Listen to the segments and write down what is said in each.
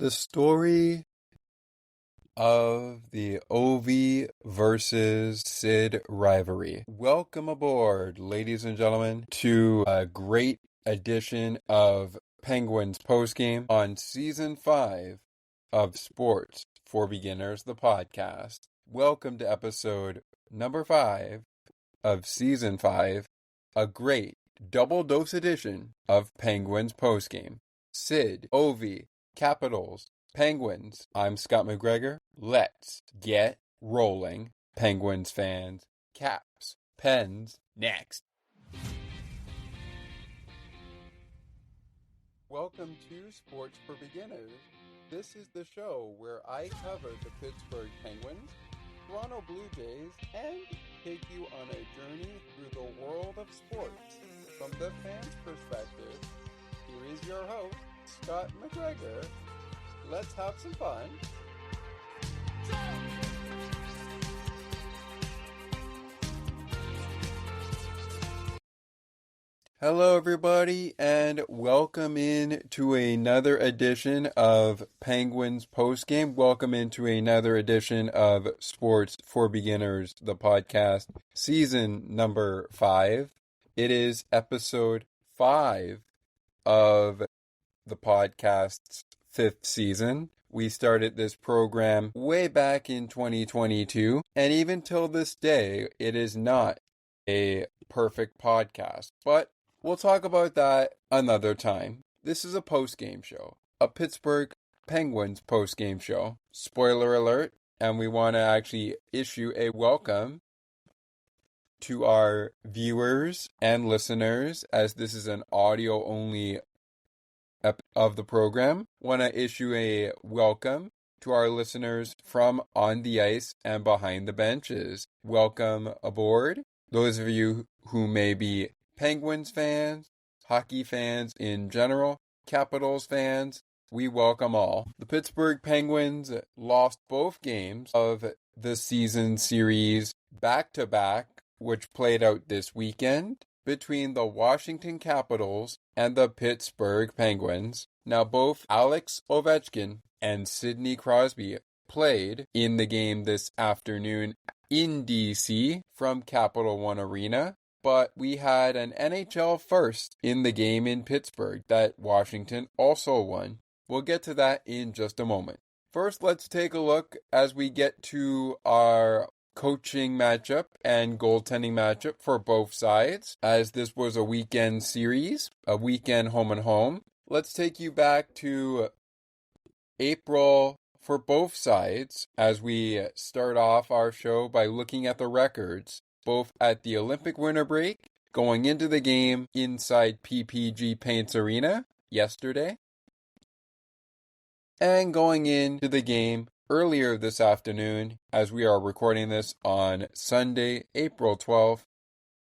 The story of the Ovi versus Sid rivalry. Welcome aboard, ladies and gentlemen, to a great edition of Penguins postgame on Season 5 of Sports for Beginners, the podcast. Welcome to episode number 5 of Season 5, a great double-dose edition of Penguins postgame. Sid, Ovi, Capitals, Penguins. I'm Scott McGregor. Let's get rolling. Penguins fans, Caps, Pens, next. Welcome to Sports for Beginners. This is the show where I cover the Pittsburgh Penguins, Toronto Blue Jays, and take you on a journey through the world of sports. From the fans' perspective, here is your host, Scott McGregor. Let's have some fun. Hello, everybody, and welcome in to another edition of Penguins Postgame. Welcome into another edition of Sports for Beginners, the podcast, season number 5. It is episode 5 of the podcast's 5th season. We started this program way back in 2022, and even till this day, it is not a perfect podcast, but we'll talk about that another time. This is a post-game show, a Pittsburgh Penguins post-game show. Spoiler alert, and we want to actually issue a welcome to our viewers and listeners, as this is an audio-only of the program. Want to issue a welcome to our listeners from on the ice and behind the benches. Welcome aboard. Those of you who may be Penguins fans, hockey fans in general, Capitals fans, we welcome all. The Pittsburgh Penguins lost both games of the season series back-to-back, which played out this weekend, between the Washington Capitals and the Pittsburgh Penguins. Now, both Alex Ovechkin and Sidney Crosby played in the game this afternoon in DC from Capital One Arena, but we had an NHL first in the game in Pittsburgh that Washington also won. We'll get to that in just a moment. First, let's take a look as we get to our coaching matchup and goaltending matchup for both sides, as this was a weekend series, a weekend home and home. Let's take you back to April for both sides as we start off our show by looking at the records, both at the Olympic winter break, going into the game inside PPG Paints Arena yesterday, and going into the game earlier this afternoon, as we are recording this on Sunday, April 12th,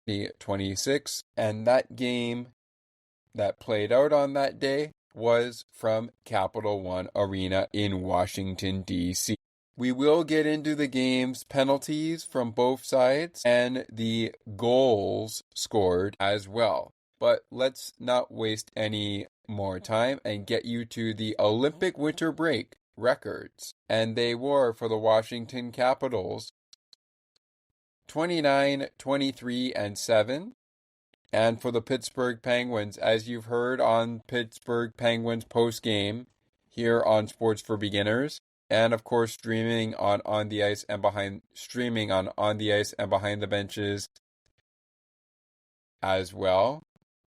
2026, and that game that played out on that day was from Capital One Arena in Washington, D.C. We will get into the game's penalties from both sides and the goals scored as well. But let's not waste any more time and get you to the Olympic winter break records, and they were for the Washington Capitals 29, 23, and 7, and for the Pittsburgh Penguins, as you've heard on Pittsburgh Penguins post-game here on Sports for Beginners, and of course streaming on the ice and behind the benches as well.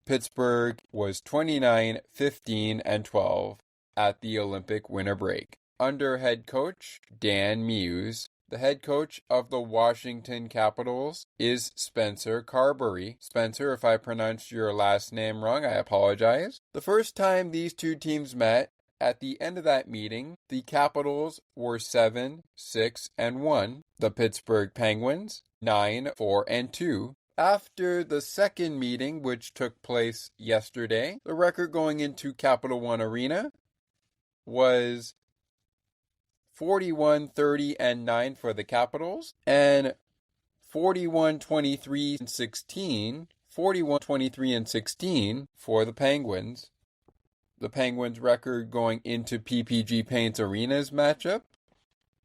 Pittsburgh was 29, 15, and 12 at the Olympic winter break. Under head coach Dan Muse, the head coach of the Washington Capitals is Spencer Carberry. Spencer, if I pronounced your last name wrong, I apologize. The first time these two teams met, at the end of that meeting, the Capitals were 7, 6, and 1. The Pittsburgh Penguins, 9, 4, and 2. After the second meeting, which took place yesterday, the record going into Capital One Arena was 41, 30, and 9 for the Capitals, and 41, 23, and 16 for the Penguins. the Penguins' record going into PPG Paints Arena's matchup.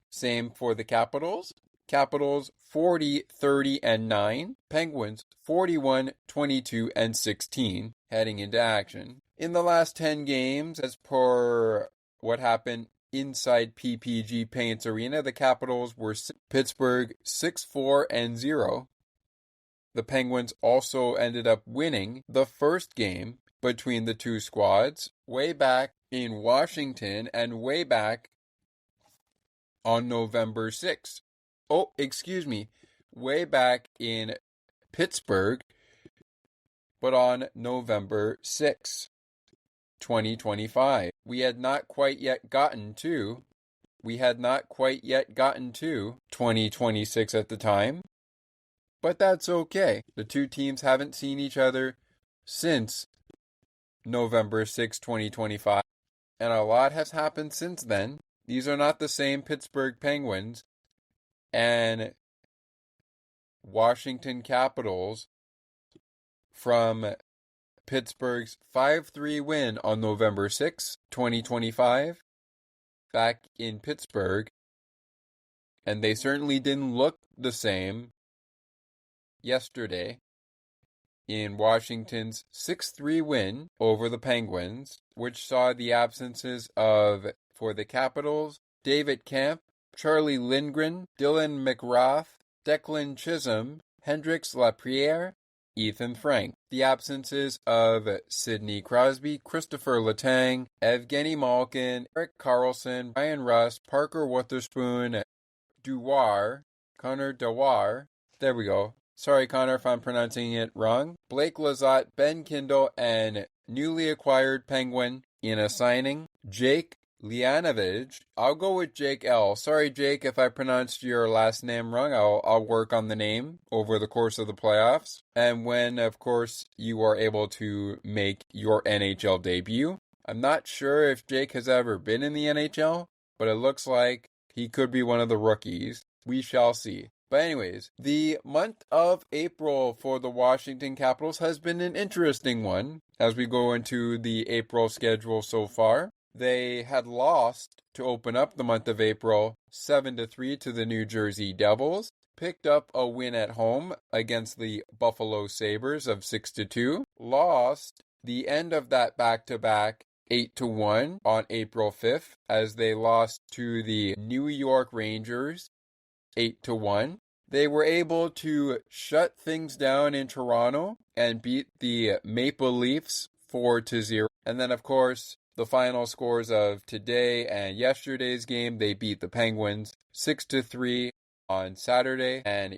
Same for the Capitals. Capitals 40, 30, and 9. Penguins 41, 22, and 16 heading into action. In the last 10 games, as per what happened inside PPG Paints Arena, the Capitals were Pittsburgh 6-4 and 0. The Penguins also ended up winning the first game between the two squads way back in Washington and way back on November 6th. Oh, excuse me, way back in Pittsburgh, but on November 6th, 2025. We had not quite yet gotten to 2026 at the time, but that's okay. The two teams haven't seen each other since November 6, 2025, and a lot has happened since then. These are not the same Pittsburgh Penguins and Washington Capitals from Pittsburgh's 5-3 win on November 6, 2025, back in Pittsburgh, and they certainly didn't look the same yesterday in Washington's 6-3 win over the Penguins, which saw the absences of, for the Capitals, David Kampf, Charlie Lindgren, Dylan McGrath, Declan Chisholm, Hendrix Lapierre, Ethan Frank. The absences of Sidney Crosby, Christopher Letang, Evgeny Malkin, Eric Carlson, Ryan Rust, Parker Wotherspoon, Connor Dewar. There we go. Sorry, Connor, if I'm pronouncing it wrong. Blake Lizotte, Ben Kindle, and newly acquired Penguin in a signing, Jake Lianovich. I'll go with Jake L. Sorry, Jake, if I pronounced your last name wrong. I'll work on the name over the course of the playoffs. And when, of course, you are able to make your NHL debut. I'm not sure if Jake has ever been in the NHL, but it looks like he could be one of the rookies. We shall see. But anyways, the month of April for the Washington Capitals has been an interesting one as we go into the April schedule so far. They had lost to open up the month of April 7-3 to the New Jersey Devils, picked up a win at home against the Buffalo Sabres of 6-2, lost the end of that back-to-back 8-1 on April 5th as they lost to the New York Rangers 8-1. They were able to shut things down in Toronto and beat the Maple Leafs 4-0. And then, of course, the final scores of today and yesterday's game, they beat the Penguins 6-3 on Saturday, and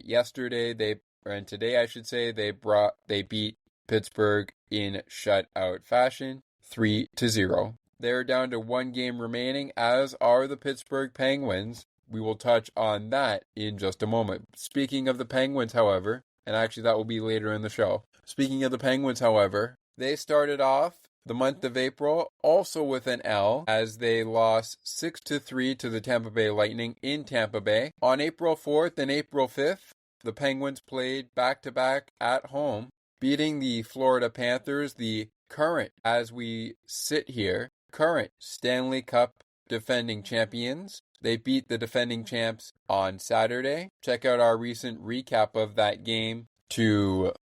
today I should say, they beat Pittsburgh in shutout fashion 3-0. They're down to one game remaining, as are the Pittsburgh Penguins. We will touch on that in just a moment. Speaking of the Penguins, however, and actually that will be later in the show. Speaking of the Penguins, however, they started off the month of April also with an L as they lost 6-3 to the Tampa Bay Lightning in Tampa Bay. On April 4th and April 5th, the Penguins played back-to-back at home, beating the Florida Panthers, the current, as we sit here, current Stanley Cup defending champions. They beat the defending champs on Saturday. Check out our recent recap of that game to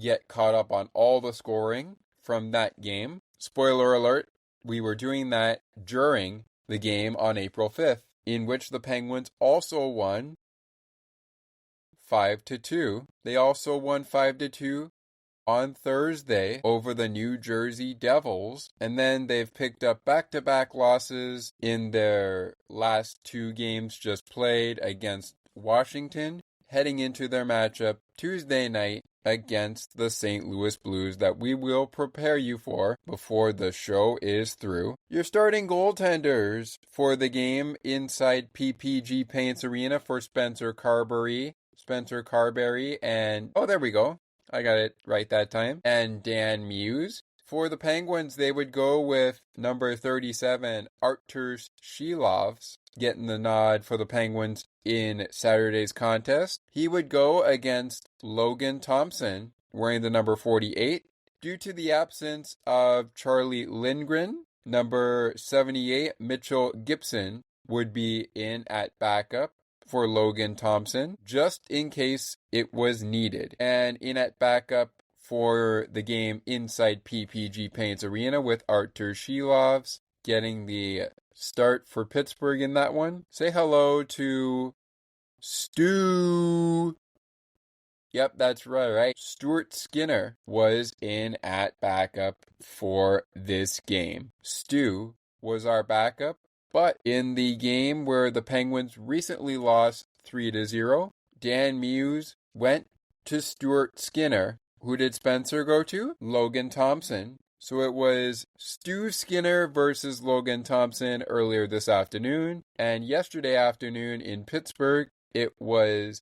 get caught up on all the scoring from that game. Spoiler alert, we were doing that during the game on April 5th, in which the Penguins also won 5-2. They also won 5-2 on Thursday over the New Jersey Devils, and then they've picked up back-to-back losses in their last two games just played against Washington, heading into their matchup Tuesday night against the St. Louis Blues that we will prepare you for before the show is through. Your starting goaltenders for the game inside PPG Paints Arena for Spencer Carberry, and, oh, there we go. I got it right that time. And Dan Muse. For the Penguins, they would go with number 37, Arturs Shilovs, getting the nod for the Penguins in Saturday's contest. He would go against Logan Thompson, wearing the number 48, Due to the absence of Charlie Lindgren, number 78, Mitchell Gibson, would be in at backup for Logan Thompson, just in case it was needed. And in at backup for the game inside PPG Paints Arena with Artur Shilovs getting the start for Pittsburgh in that one. Say hello to Stu. Yep, that's right. Stuart Skinner was in at backup for this game. Stu was our backup, but in the game where the Penguins recently lost 3-0, Dan Muse went to Stuart Skinner. Who did Spencer go to? Logan Thompson. So it was Stu Skinner versus Logan Thompson earlier this afternoon, and yesterday afternoon in Pittsburgh, it was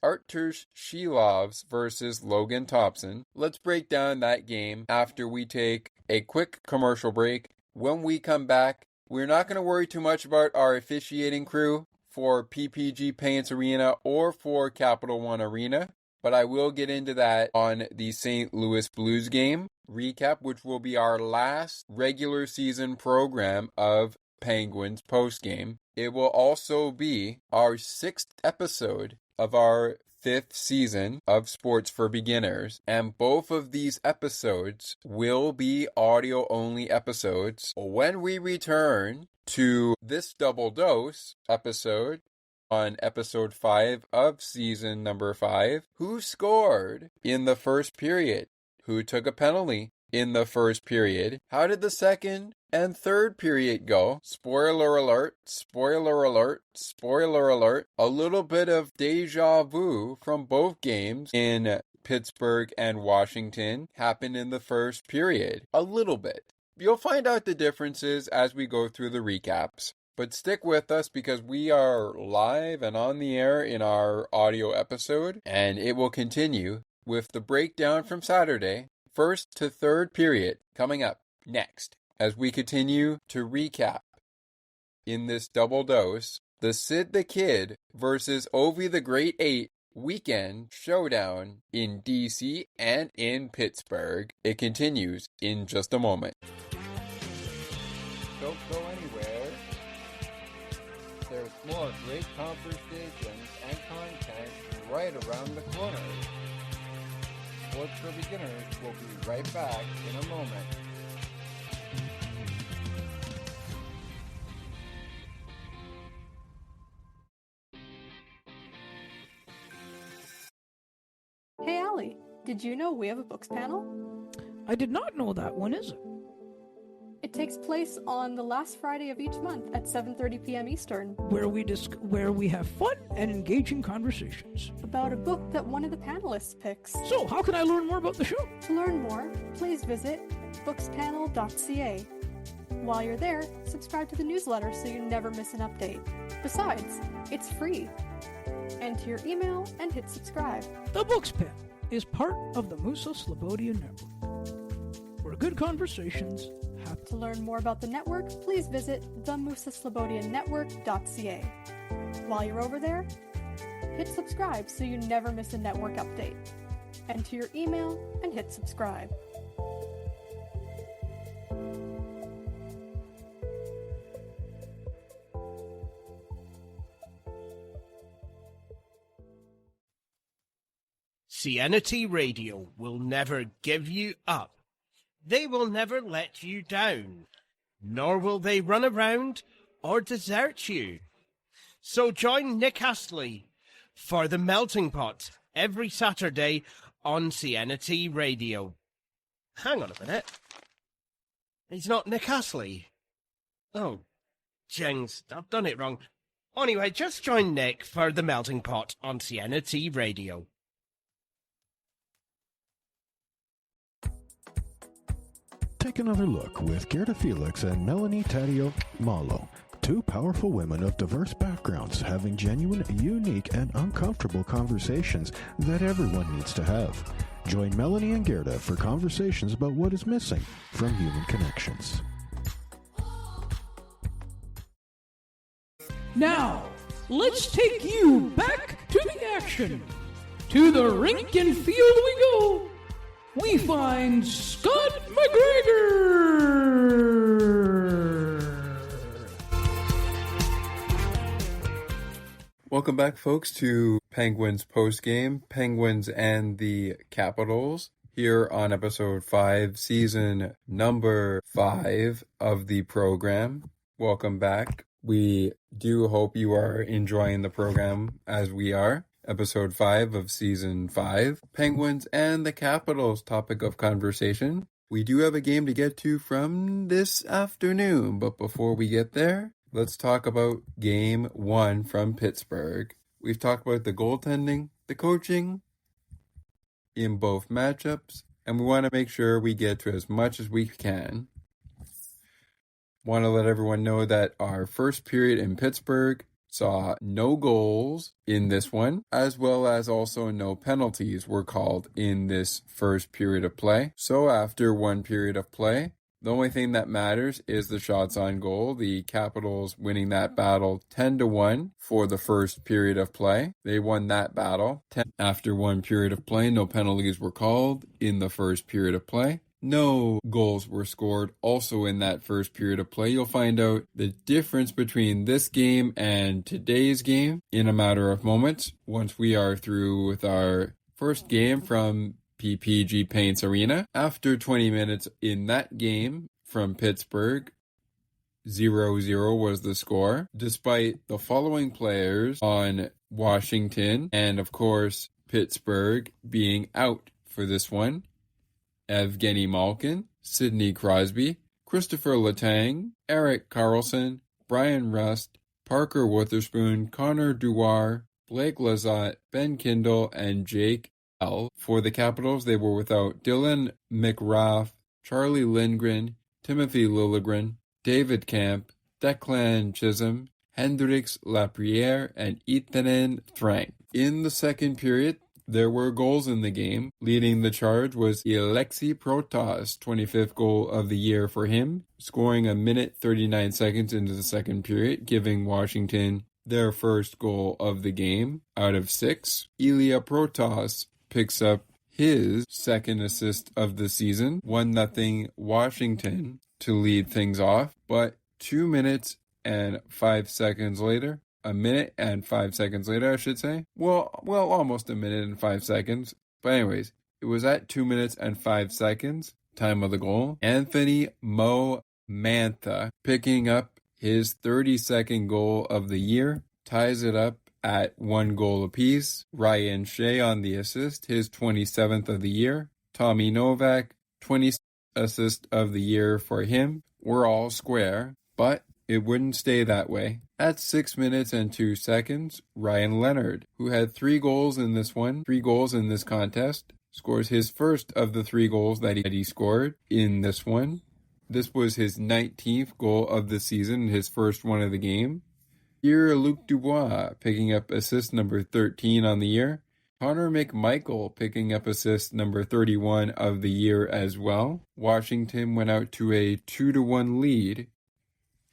Artur Shilovs versus Logan Thompson. Let's break down that game after we take a quick commercial break. When we come back, we're not going to worry too much about our officiating crew for PPG Paints Arena or for Capital One Arena, but I will get into that on the St. Louis Blues game recap, which will be our last regular season program of Penguins postgame. It will also be our 6th episode of our 5th season of Sports for Beginners, and both of these episodes will be audio-only episodes. When we return to this double dose episode, on episode 5 of season number 5, who scored in the first period? Who took a penalty in the first period? How did the second and third period go? Spoiler alert, spoiler alert, spoiler alert. A little bit of deja vu from both games in Pittsburgh and Washington happened in the first period. A little bit. You'll find out the differences as we go through the recaps. But stick with us because we are live and on the air in our audio episode, and it will continue with the breakdown from Saturday, first to third period, coming up next as we continue to recap in this double dose the Sid the Kid versus Ovi the Great 8 weekend showdown in DC and in Pittsburgh. It continues in just a moment. Don't go anywhere. There's more great conversations and content right around the corner. Sports for Beginners will be right back in a moment. Hey Allie, did you know we have a books panel? I did not know that. When is it? It takes place on the last Friday of each month at 7:30 p.m. Eastern. Where we have fun and engaging conversations. About a book that one of the panelists picks. So, how can I learn more about the show? To learn more, please visit bookspanel.ca. While you're there, subscribe to the newsletter so you never miss an update. Besides, it's free. Enter your email and hit subscribe. The Books Panel is part of the Musa Slobodian Network, where good conversations happen. To learn more about the network, please visit themusaslobodiannetwork.ca. While you're over there, hit subscribe so you never miss a network update. Enter your email and hit subscribe. CNT Radio will never give you up. They will never let you down, nor will they run around or desert you. So join Nick Astley for The Melting Pot every Saturday on CNT Radio. Hang on a minute. He's not Nick Astley. Oh, jings, I've done it wrong. Anyway, just join Nick for The Melting Pot on CNT Radio. Take another look with Gerda Felix and Melanie Taddeo Malo, two powerful women of diverse backgrounds having genuine, unique, and uncomfortable conversations that everyone needs to have. Join Melanie and Gerda for conversations about what is missing from human connections. Now, let's take you back to the action. To the rink and field we go we find Scott McGregor. Welcome back, folks, to Penguins postgame, Penguins and the Capitals, here on episode 5, season number 5 of the program. Welcome back. We do hope you are enjoying the program as we are. Episode 5 of season 5, Penguins and the Capitals, topic of conversation. We do have a game to get to from this afternoon, but before we get there, let's talk about game 1 from Pittsburgh. We've talked about the goaltending, the coaching in both matchups, and we want to make sure we get to as much as we can. Want to let everyone know that our first period in Pittsburgh saw no goals in this one, as well as also no penalties were called in this first period of play. So after one period of play, the only thing that matters is the shots on goal. The Capitals winning that battle 10-1 for the first period of play. They won that battle. After one period of play, no penalties were called in the first period of play. No goals were scored also in that first period of play. You'll find out the difference between this game and today's game in a matter of moments once we are through with our first game from PPG Paints Arena. After 20 minutes in that game from Pittsburgh, 0-0 was the score, despite the following players on Washington and, of course, Pittsburgh being out for this one. Evgeny Malkin, Sidney Crosby, Christopher Letang, Erik Karlsson, Brian Rust, Parker Witherspoon, Connor Dewar, Blake Lizotte, Ben Kindle, and Jake L. For the Capitals, they were without Dylan McRath, Charlie Lindgren, Timothy Liljegren, David Camp, Declan Chisholm, Hendrix Lapierre, and Ethan Frank. In the second period, there were goals in the game. Leading the charge was Alexei Protas, 25th goal of the year for him, scoring a minute 39 seconds into the second period, giving Washington their first goal of the game out of 6. Ilya Protas picks up his second assist of the season, 1-0 Washington to lead things off, but 2 minutes and 5 seconds later, a minute and 5 seconds later, I should say. Well, almost a minute and 5 seconds. But anyways, it was at 2 minutes and 5 seconds, time of the goal. Anthony Mo Mantha picking up his 32nd goal of the year, ties it up at 1 goal apiece. Ryan Shea on the assist, his 27th of the year. Tommy Novak, 20th assist of the year for him. We're all square, but it wouldn't stay that way. At 6 minutes and 2 seconds, Ryan Leonard, who had 3 goals in this contest, scores his first of the 3 goals that he scored in this one. This was his 19th goal of the season, his first one of the game. Here, Luc Dubois picking up assist number 13 on the year. Connor McMichael picking up assist number 31 of the year as well. Washington went out to a 2-1 lead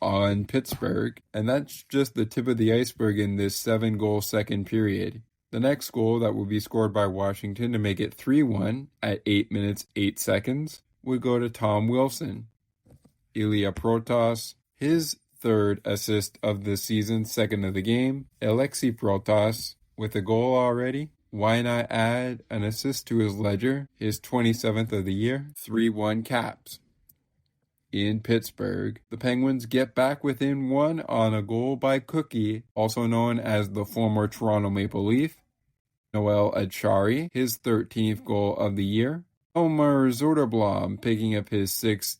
on Pittsburgh, and that's just the tip of the iceberg in this 7-goal second period. The next goal that will be scored by Washington to make it 3-1 at 8 minutes 8 seconds would go to Tom Wilson. Ilya Protas, his 3rd assist of the season, 2nd of the game. Alexei Protas with a goal already. Why not add an assist to his ledger, his 27th of the year? 3-1 Caps. In Pittsburgh, the Penguins get back within 1 on a goal by Cookie, also known as the former Toronto Maple Leaf. Noel Achari, his 13th goal of the year. Omar Zoderblom picking up his 6th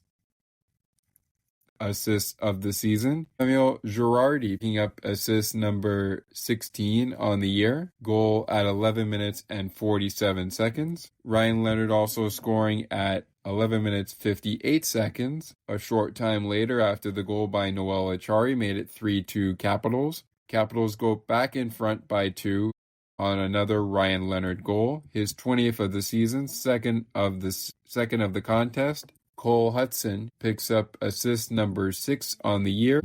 assist of the season. Samuel Girardi picking up assist number 16 on the year. Goal at 11 minutes and 47 seconds. Ryan Leonard also scoring at 11 minutes 58 seconds. A short time later, after the goal by Noel Achari made it 3-2 Capitals. Capitals go back in front by 2 on another Ryan Leonard goal, his 20th of the season, second of the contest. Cole Hudson picks up assist number 6 on the year.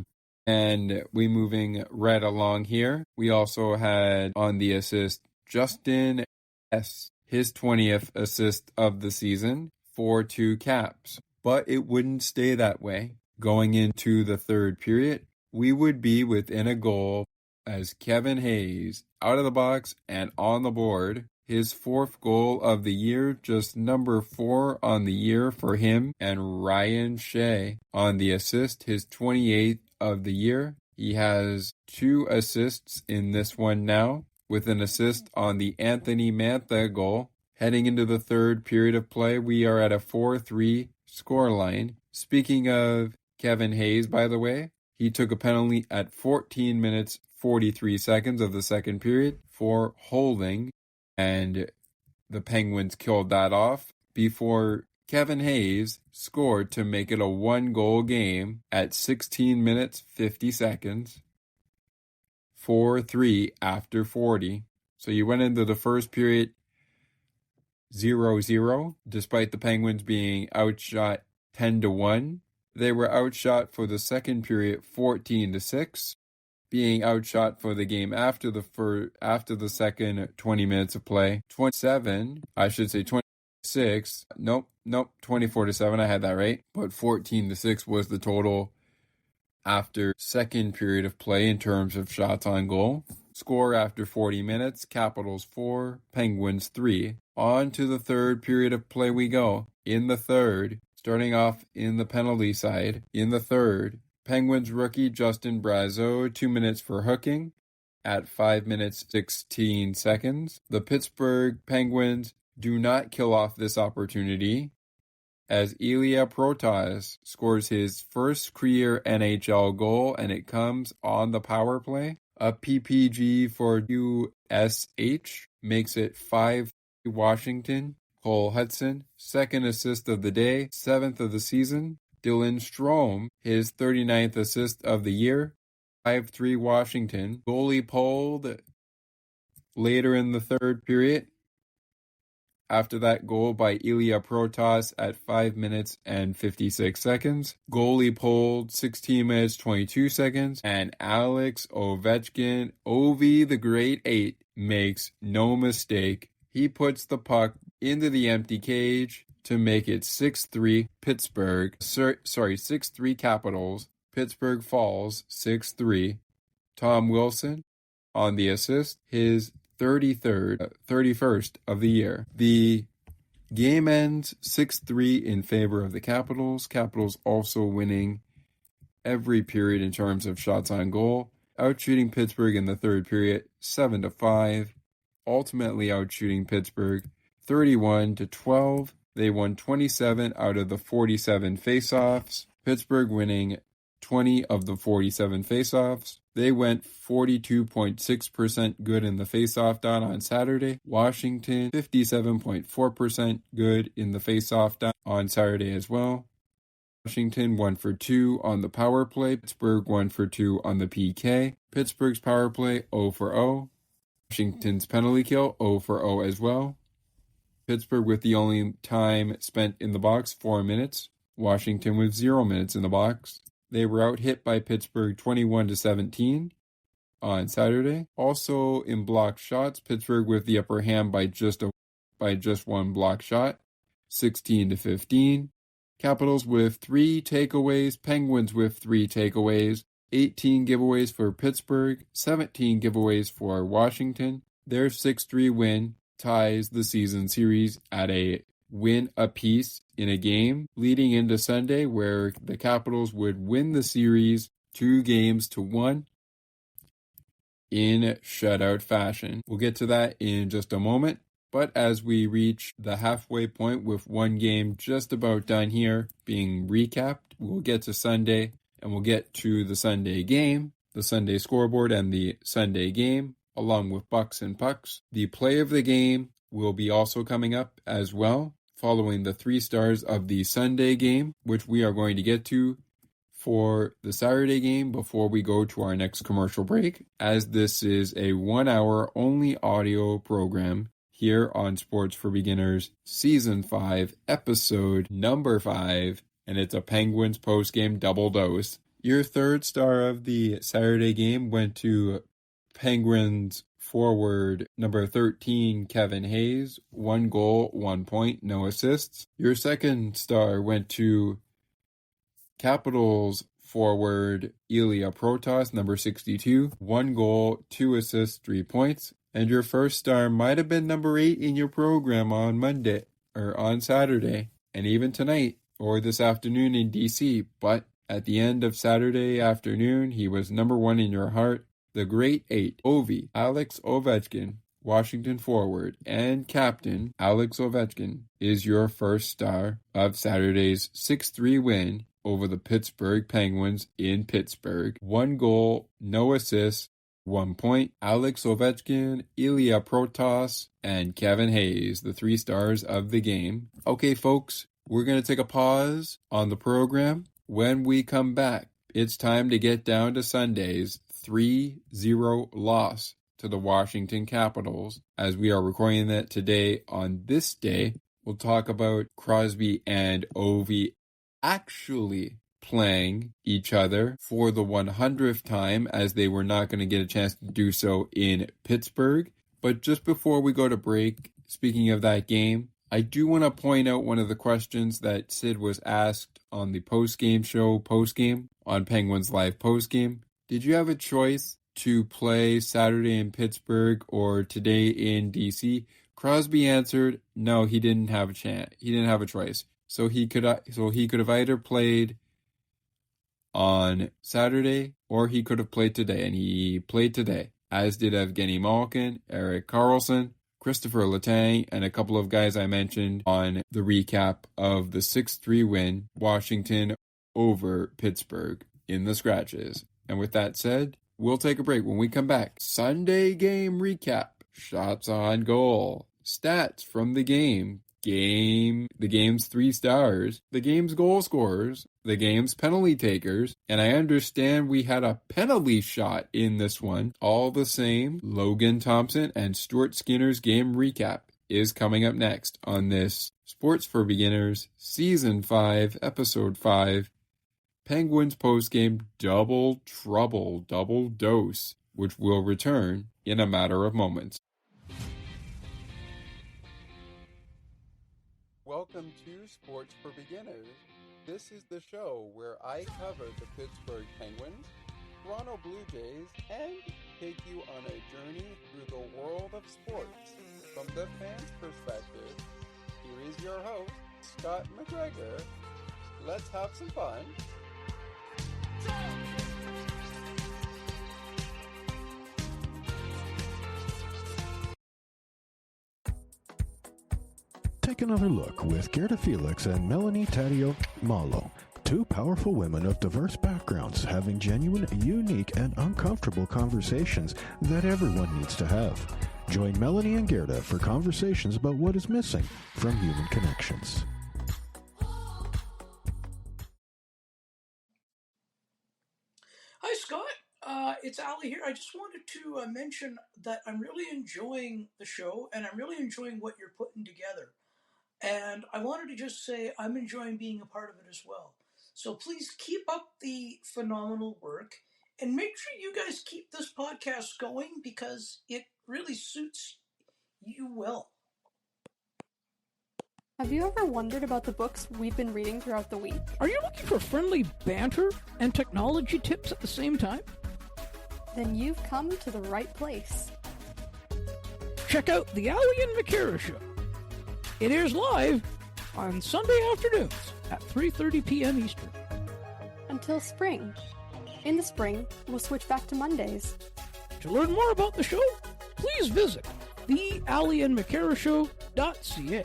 And we moving right along here. We also had on the assist Justin S. his 20th assist of the season for 2 caps. But it wouldn't stay that way. Going into the third period, we would be within a goal as Kevin Hayes out of the box and on the board. His 4th goal of the year, just number 4 on the year for him, and Ryan Shea on the assist, his 28th of the year. He has 2 assists in this one now, with an assist on the Anthony Mantha goal. Heading into the third period of play, we are at a 4-3 scoreline. Speaking of Kevin Hayes, by the way, he took a penalty at 14 minutes 43 seconds of the second period for holding, and the Penguins killed that off before Kevin Hayes scored to make it a 1-goal game at 16 minutes 50 seconds. 4-3 after 40. So you went into the first period 0-0, despite the Penguins being outshot 10-1. They were outshot for the second period 14-6, being outshot for the game after the second 20 minutes of play 26. Nope, 24-7. I had that right, but 14-6 was the total after second period of play in terms of shots on goal. Score after 40 minutes, Capitals 4, Penguins 3. On to the third period of play we go. In the third, starting off in the penalty side, in the third, Penguins rookie Justin Brazeau, 2 minutes for hooking at 5 minutes 16 seconds. The Pittsburgh Penguins do not kill off this opportunity as Ilya Protas scores his first career NHL goal, and it comes on the power play. A PPG for USH makes it 5 Washington. Cole Hudson, second assist of the day, 7th of the season. Dylan Strome, his 39th assist of the year, 5-3 Washington. Goalie pulled later in the third period. After that goal by Ilya Protas at 5 minutes and 56 seconds. Goalie pulled 16 minutes 22 seconds. And Alex Ovechkin, Ovi the Great 8, makes no mistake. He puts the puck into the empty cage to make it 6-3 Pittsburgh. 6-3 Capitals. Pittsburgh falls 6-3. Tom Wilson on the assist, his 31st of the year. The game ends 6-3 in favor of the Capitals. Capitals also winning every period in terms of shots on goal. Outshooting Pittsburgh in the third period 7-5. Ultimately outshooting Pittsburgh 31-12. They won 27 out of the 47 faceoffs. Pittsburgh winning 20 of the 47 faceoffs. They went 42.6% good in the faceoff dot on Saturday. Washington 57.4% good in the faceoff dot on Saturday as well. Washington 1 for 2 on the power play. Pittsburgh 1 for 2 on the PK. Pittsburgh's power play 0 for 0. Washington's penalty kill 0 for 0 as well. Pittsburgh with the only time spent in the box 4 minutes. Washington with 0 minutes in the box. They were out hit by Pittsburgh 21-17 on Saturday. Also in blocked shots, Pittsburgh with the upper hand by just one block shot, 16-15. Capitals with 3 takeaways, Penguins with 3 takeaways, 18 giveaways for Pittsburgh, 17 giveaways for Washington. Their 6-3 win ties the season series at a win apiece in a game, leading into Sunday where the Capitals would win the series 2-1 in shutout fashion. We'll get to that in just a moment, but as we reach the halfway point with one game just about done here being recapped, we'll get to Sunday and we'll get to the Sunday game, the Sunday scoreboard and the Sunday game, along with Bucks and Pucks. The play of the game will be also coming up as well, following the 3 stars of the Sunday game, which we are going to get to for the Saturday game before we go to our next commercial break, as this is a 1-hour only audio program here on Sports for Beginners, Season 5, Episode number 5, and it's a Penguins post-game double dose. Your 3rd star of the Saturday game went to Penguins forward number 13, Kevin Hayes. 1 goal, 1 point, no assists. Your second star went to Capitals forward Ilya Protas, number 62. 1 goal, 2 assists, 3 points. And your first star might have been number 8 in your program on Monday, or on Saturday, and even tonight, or this afternoon in DC. But at the end of Saturday afternoon, he was number 1 in your heart. The Great 8, Alex Ovechkin, Washington forward, and captain Alex Ovechkin is your first star of Saturday's 6-3 win over the Pittsburgh Penguins in Pittsburgh. 1 goal, no assists, 1 point. Alex Ovechkin, Ilya Protas, and Kevin Hayes, the 3 stars of the game. Okay, folks, we're going to take a pause on the program. When we come back, it's time to get down to Sunday's 3-0 loss to the Washington Capitals. As we are recording that today on this day, we'll talk about Crosby and Ovi actually playing each other for the 100th time, as they were not going to get a chance to do so in Pittsburgh. But just before we go to break, speaking of that game, I do want to point out one of the questions that Sid was asked on the post-game show, on Penguins Live Postgame. Did you have a choice to play Saturday in Pittsburgh or today in DC? Crosby answered, no, he didn't have a chance. He didn't have a choice. So he could have either played on Saturday or he could have played today, and he played today, as did Evgeny Malkin, Erik Karlsson, Christopher Letang, and a couple of guys I mentioned on the recap of the 6-3 win, Washington over Pittsburgh in the scratches. And with that said, we'll take a break. When we come back, Sunday game recap, shots on goal, stats from the game, the game's 3 stars, the game's goal scorers, the game's penalty takers, and I understand we had a penalty shot in this one. All the same, Logan Thompson and Stuart Skinner's game recap is coming up next on this Sports for Beginners, Season 5, Episode 5, Penguins postgame double trouble, double dose, which will return in a matter of moments. Welcome to Sports for Beginners. This is the show where I cover the Pittsburgh Penguins, Toronto Blue Jays, and take you on a journey through the world of sports. From the fans' perspective, here is your host, Scott McGregor. Let's have some fun. Take another look with Gerda Felix and Melanie Taddeo Malo, 2 powerful women of diverse backgrounds having genuine, unique, and uncomfortable conversations that everyone needs to have. Join Melanie and Gerda for conversations about what is missing from human connections. Hi, Scott. It's Ali here. I just wanted to mention that I'm really enjoying the show, and I'm really enjoying what you're putting together. And I wanted to just say I'm enjoying being a part of it as well. So please keep up the phenomenal work, and make sure you guys keep this podcast going, because it really suits you well. Have you ever wondered about the books we've been reading throughout the week? Are you looking for friendly banter and technology tips at the same time? Then you've come to the right place. Check out the Ovi and Sid Show. It airs live on Sunday afternoons at 3:30 p.m. Eastern. Until spring. In the spring, we'll switch back to Mondays. To learn more about the show, please visit thealiandmccarashow.ca.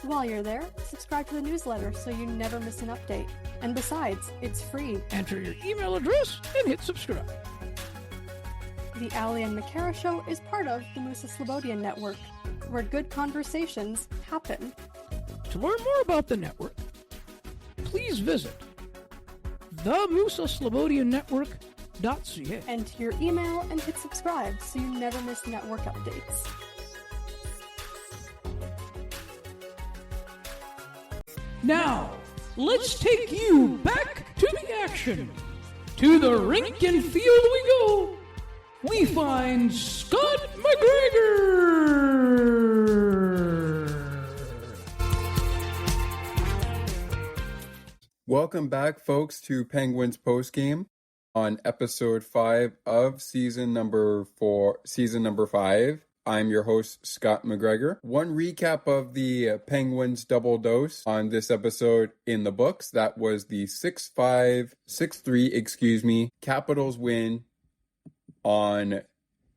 While you're there, subscribe to the newsletter so you never miss an update. And besides, it's free. Enter your email address and hit subscribe. The Ali and Makara Show is part of the Musa Slobodian Network, where good conversations happen. To learn more about the network, please visit themusaslobodiannetwork.ca. Enter your email and hit subscribe so you never miss network updates. Now, let's take you back to the action. To the rink and field we go we find Scott McGregor. Welcome back, folks, to Penguins Postgame on episode 5 of season number 5. I'm your host, Scott McGregor. One recap of the Penguins double dose on this episode in the books. That was the 6-3, Capitals win on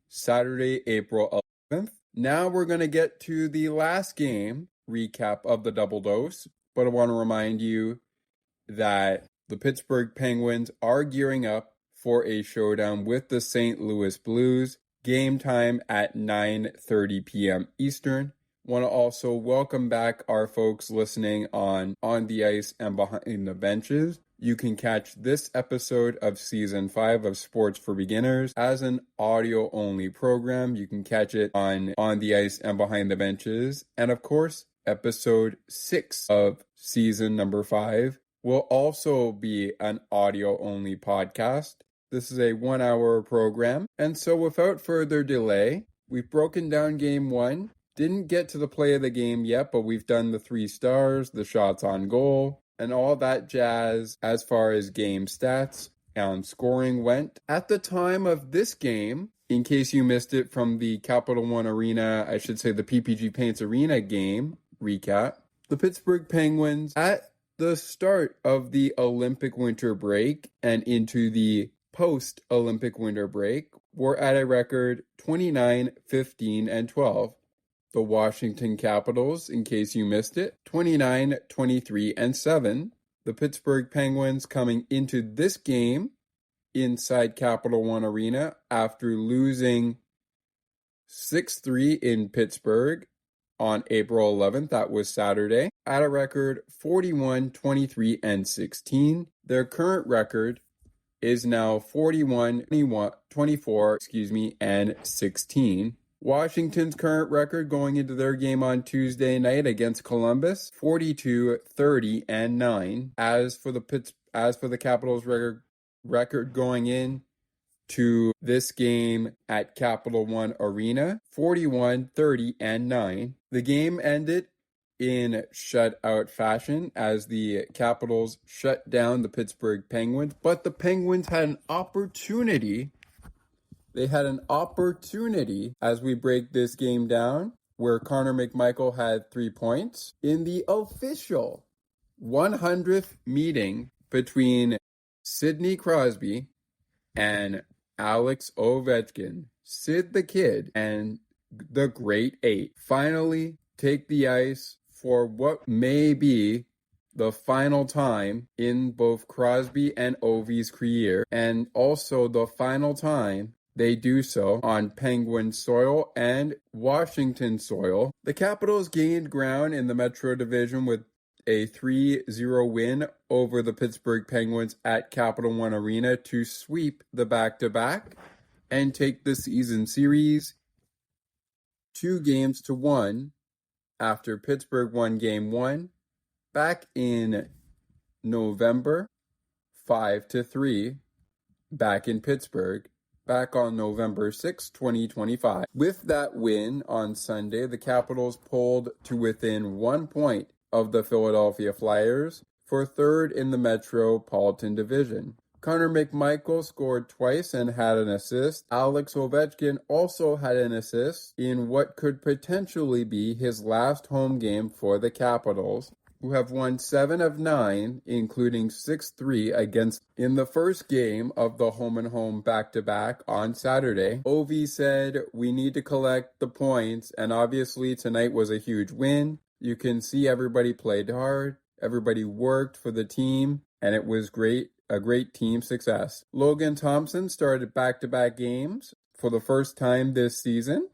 Saturday, April 11th. Now we're going to get to the last game recap of the double dose, but I want to remind you that the Pittsburgh Penguins are gearing up for a showdown with the St. Louis Blues. Game time at 9:30 p.m. Eastern. Want to also welcome back our folks listening on the ice and behind the benches. You can catch this episode of Season 5 of Sports for Beginners as an audio-only program. You can catch it on the ice and behind the benches. And of course, episode 6 of Season number 5 will also be an audio-only podcast. This is a 1-hour program. And so without further delay, we've broken down game 1. Didn't get to the play of the game yet, but we've done the 3 stars, the shots on goal, and all that jazz as far as game stats and scoring went. At the time of this game, in case you missed it from the Capital One Arena, I should say the PPG Paints Arena game recap, the Pittsburgh Penguins at the start of the Olympic winter break and into the post-Olympic winter break were at a record 29, 15, and 12. The Washington Capitals, in case you missed it, 29, 23, and 7. The Pittsburgh Penguins coming into this game inside Capital One Arena after losing 6-3 in Pittsburgh on April 11th. That was Saturday. At a record 41, 23, and 16. Their current record is now 41, 24, and 16. Washington's current record going into their game on Tuesday night against Columbus, 42, 30, and 9. As for the Capitals record going in to this game at Capital One Arena, 41, 30, and 9. The game ended in shutout fashion as the Capitals shut down the Pittsburgh Penguins, but the Penguins had an opportunity. They had an opportunity as we break this game down where Connor McMichael had 3 points in the official 100th meeting between Sidney Crosby and Alex Ovechkin. Sid the Kid and the Great Eight finally take the ice for what may be the final time in both Crosby and Ovi's career, and also the final time they do so on Penguin soil and Washington soil. The Capitals gained ground in the Metro Division with a 3-0 win over the Pittsburgh Penguins at Capital One Arena to sweep the back-to-back and take the season series 2-1 after Pittsburgh won Game 1 back in November 5-3 back in Pittsburgh back on November 6, 2025. With that win on Sunday, the Capitals pulled to within 1 point of the Philadelphia Flyers for third in the Metropolitan Division. Connor McMichael scored twice and had an assist. Alex Ovechkin also had an assist in what could potentially be his last home game for the Capitals, who have won 7 of 9, including 6-3 against in the first game of the home-and-home back-to-back on Saturday. Ovi said, "We need to collect the points," and obviously tonight was a huge win. You can see everybody played hard, everybody worked for the team, and it was great. A great team success. Logan Thompson started back-to-back games for the first time this season,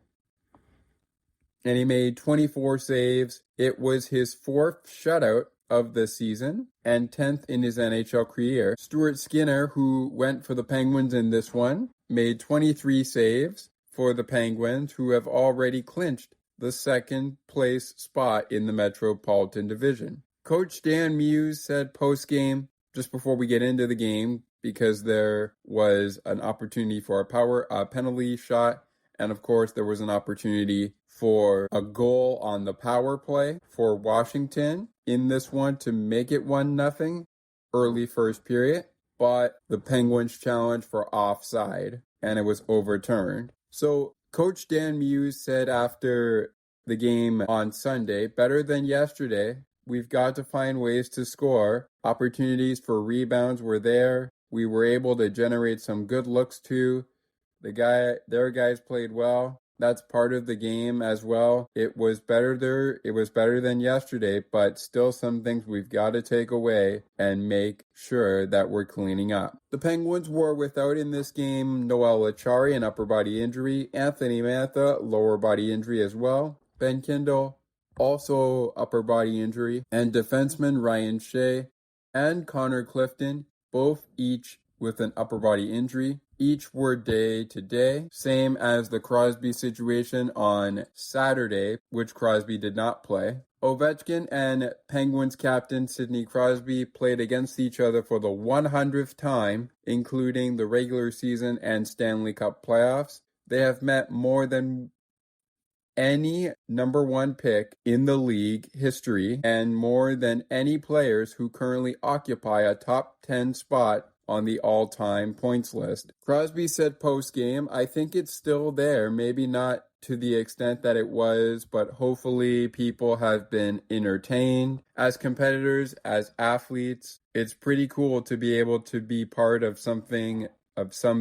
and he made 24 saves. It was his 4th shutout of the season and 10th in his NHL career. Stuart Skinner, who went for the Penguins in this one, made 23 saves for the Penguins, who have already clinched the second-place spot in the Metropolitan Division. Coach Dan Muse said post-game, just before we get into the game, because there was an opportunity for a penalty shot, and of course there was an opportunity for a goal on the power play for Washington in this one to make it 1-0 early first period, but the Penguins challenged for offside and it was overturned. So Coach Dan Muse said after the game on Sunday, better than yesterday. We've got to find ways to score. Opportunities for rebounds were there. We were able to generate some good looks too. Their guys played well. That's part of the game as well. It was better than yesterday, but still some things we've got to take away and make sure that we're cleaning up. The Penguins were without in this game Noel Acciari, an upper body injury, Anthony Mantha, lower body injury as well, Ben Kindle, also upper body injury, and defenseman Ryan Shea and Connor Clifton, both each with an upper body injury. Each were day to day, same as the Crosby situation on Saturday, which Crosby did not play. Ovechkin and Penguins captain Sidney Crosby played against each other for the 100th time, including the regular season and Stanley Cup playoffs. They have met more than any number one pick in the league history and more than any players who currently occupy a top 10 spot on the all-time points list. Crosby said post-game, I think it's still there, maybe not to the extent that it was, but hopefully people have been entertained. As competitors, as athletes, it's pretty cool to be able to be part of some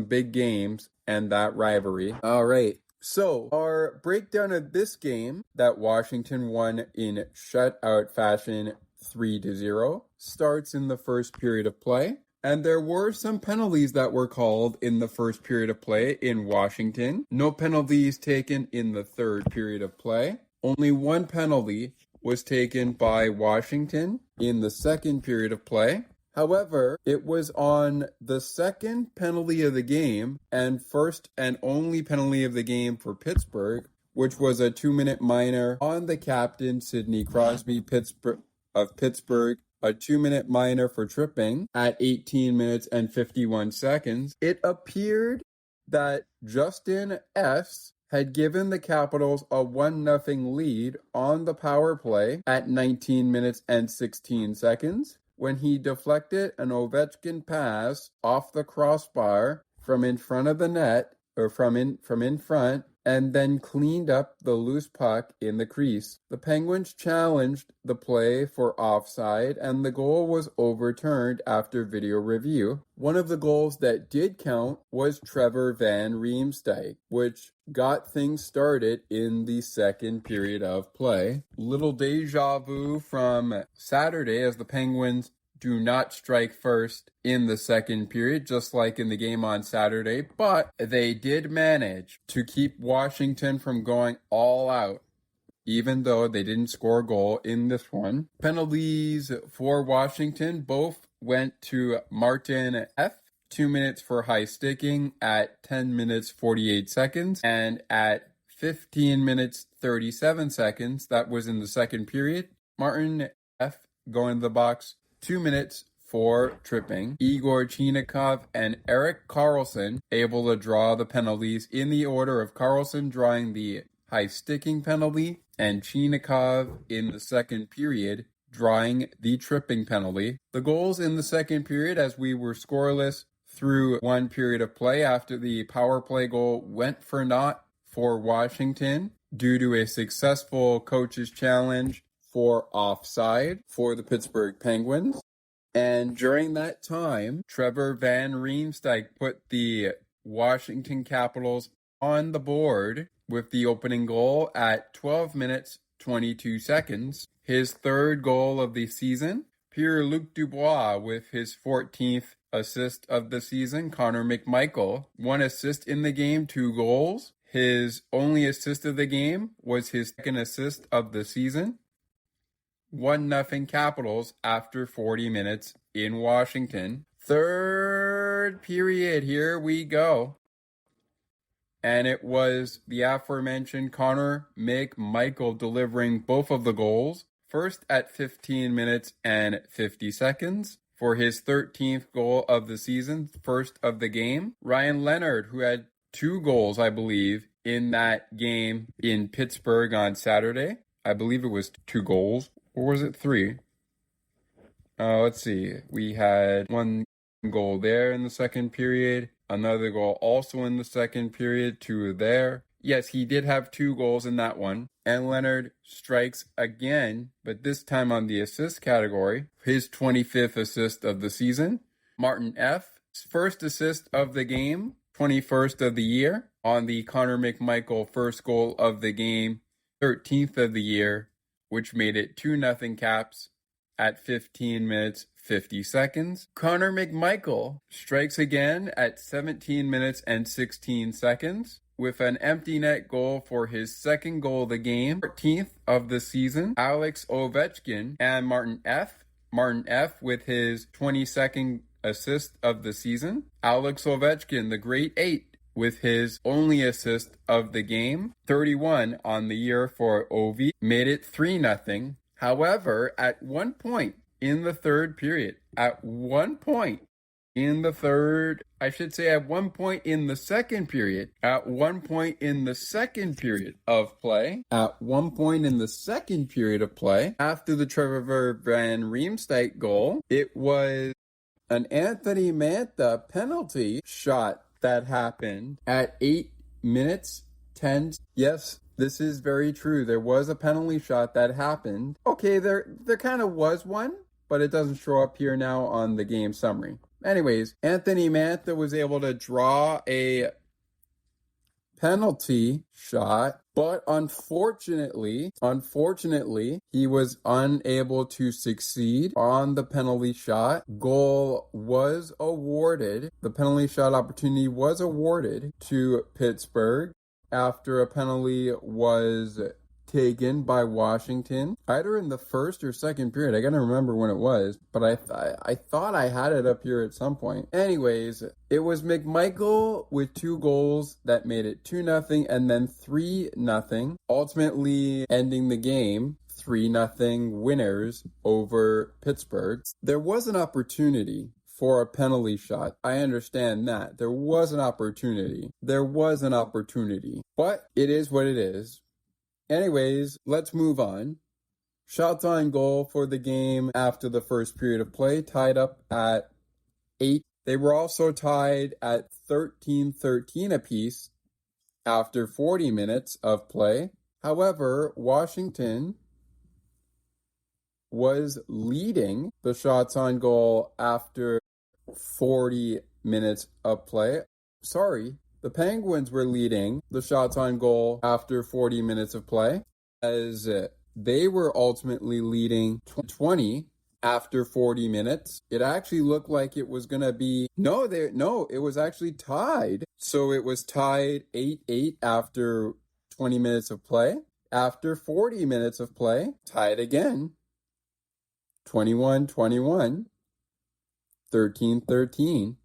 big games and that rivalry. All right. So, our breakdown of this game that Washington won in shutout fashion 3-0 starts in the first period of play. And there were some penalties that were called in the first period of play in Washington. No penalties taken in the third period of play. Only one penalty was taken by Washington in the second period of play. However, it was on the second penalty of the game and first and only penalty of the game for Pittsburgh, which was a 2-minute minor on the captain, Sidney Crosby of Pittsburgh, a 2-minute minor for tripping at 18 minutes and 51 seconds. It appeared that Justin S. had given the Capitals a 1-0 lead on the power play at 19 minutes and 16 seconds. When he deflected an Ovechkin pass off the crossbar from in front of the net, or from in front, and then cleaned up the loose puck in the crease. The Penguins challenged the play for offside, and the goal was overturned after video review. One of the goals that did count was Trevor Van Riemsdyk, which got things started in the second period of play. Little deja vu from Saturday as the Penguins do not strike first in the second period, just like in the game on Saturday, but they did manage to keep Washington from going all out, even though they didn't score a goal in this one. Penalties for Washington both went to Martin F. 2 minutes for high sticking at 10 minutes 48 seconds, and at 15 minutes 37 seconds, that was in the second period, Martin F. going to the box 2 minutes for tripping. Igor Chinikov and Erik Karlsson able to draw the penalties in the order of Karlsson drawing the high sticking penalty and Chinikov in the second period drawing the tripping penalty. The goals in the second period, as we were scoreless through one period of play after the power play goal went for naught for Washington due to a successful coach's challenge for offside for the Pittsburgh Penguins. And during that time, Trevor Van Riemsdyk put the Washington Capitals on the board with the opening goal at 12 minutes 22 seconds. His third goal of the season. Pierre-Luc Dubois with his 14th assist of the season. Connor McMichael, 1 assist in the game, 2 goals. His only assist of the game was his second assist of the season. 1-0 Capitals after 40 minutes in Washington. Third period, here we go. And it was the aforementioned Connor McMichael delivering both of the goals. First at 15 minutes and 50 seconds for his 13th goal of the season, first of the game. Ryan Leonard, who had 2 goals, I believe, in that game in Pittsburgh on Saturday. I believe it was 2 goals, or was it 3? Let's see. We had 1 goal there in the second period, another goal also in the second period, 2 there. Yes, he did have 2 goals in that one. And Leonard strikes again, but this time on the assist category, his 25th assist of the season. Martin F., first assist of the game, 21st of the year, on the Connor McMichael first goal of the game, 13th of the year, which made it 2-0 Caps at 15 minutes 50 seconds. Connor McMichael strikes again at 17 minutes and 16 seconds with an empty net goal for his second goal of the game, 14th of the season. Alex Ovechkin and Martin F. with his 22nd assist of the season. Alex Ovechkin, the great 8, with his only assist of the game, 31 on the year for Ovi, made it 3-0. However, at one point in the third period, at one point in the second period of play, after the Trevor Van Riemsdyk goal, it was an Anthony Mantha penalty shot that happened at 8 minutes 10. Yes, this is very true. There was a penalty shot that happened. Okay, there kind of was one, but it doesn't show up here now on the game summary. Anyways, Anthony Mantha was able to draw a penalty shot, but unfortunately, he was unable to succeed on the penalty shot. Goal was awarded. The penalty shot opportunity was awarded to Pittsburgh after a penalty was taken by Washington, either in the first or second period. I gotta remember when it was, but I thought I had it up here at some point. Anyways, it was McMichael with 2 goals that made it 2-0 and then 3-0, ultimately ending the game 3-0 winners over Pittsburgh. There was an opportunity for a penalty shot. I understand that. There was an opportunity. But it is what it is. Anyways, let's move on. Shots on goal for the game after the first period of play, tied up at 8. They were also tied at 13-13 apiece after 40 minutes of play. However, Washington was leading the shots on goal after 40 minutes of play. The Penguins were leading the shots on goal after 40 minutes of play, as they were ultimately leading 20 after 40 minutes. It actually looked like it was going to be... it was actually tied. So it was tied 8-8 after 20 minutes of play. After 40 minutes of play, tied again. 21-21, 13-13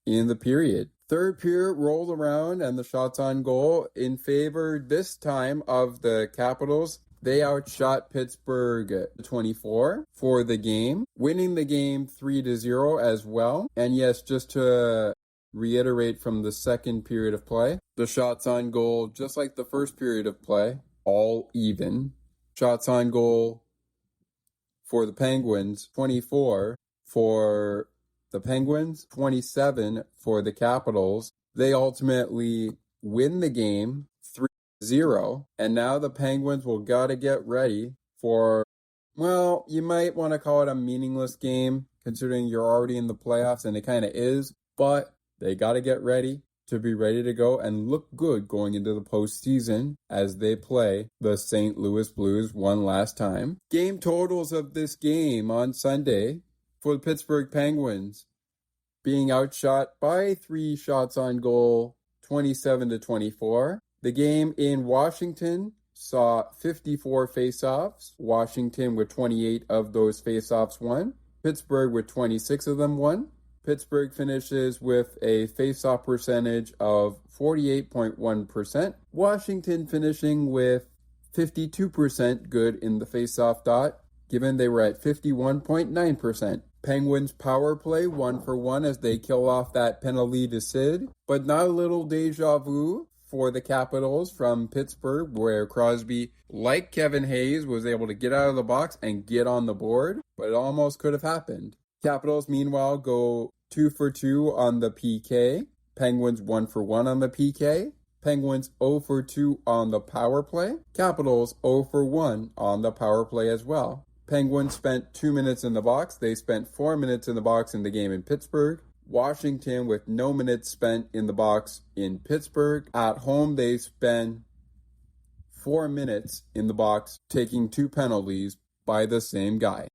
in the period. Third period rolled around and the shots on goal in favor this time of the Capitals. They outshot Pittsburgh 24 for the game, winning the game 3-0 as well. And yes, just to reiterate from the second period of play, the shots on goal, just like the first period of play, all even. Shots on goal for the Penguins, 24 for the Penguins, 27 for the Capitals. They ultimately win the game 3-0. And now the Penguins will gotta get ready for, well, you might want to call it a meaningless game, considering you're already in the playoffs, and it kind of is. But they gotta get ready to be ready to go and look good going into the postseason as they play the St. Louis Blues one last time. Game totals of this game on Sunday for the Pittsburgh Penguins being outshot by 3 shots on goal, 27-24. The game in Washington saw 54 faceoffs. Washington with 28 of those faceoffs won. Pittsburgh with 26 of them won. Pittsburgh finishes with a faceoff percentage of 48.1%. Washington finishing with 52% good in the faceoff dot, given they were at 51.9%. Penguins power play 1-for-1 as they kill off that penalty to Sid. But not a little deja vu for the Capitals from Pittsburgh, where Crosby, like Kevin Hayes, was able to get out of the box and get on the board. But it almost could have happened. Capitals, meanwhile, go 2-for-2 on the PK. Penguins 1-for-1 on the PK. Penguins 0-for-2 on the power play. Capitals 0-for-1 on the power play as well. Penguins spent 2 minutes in the box. They spent 4 minutes in the box in the game in Pittsburgh. Washington with no minutes spent in the box in Pittsburgh. At home, they spend 4 minutes in the box, taking 2 penalties by the same guy.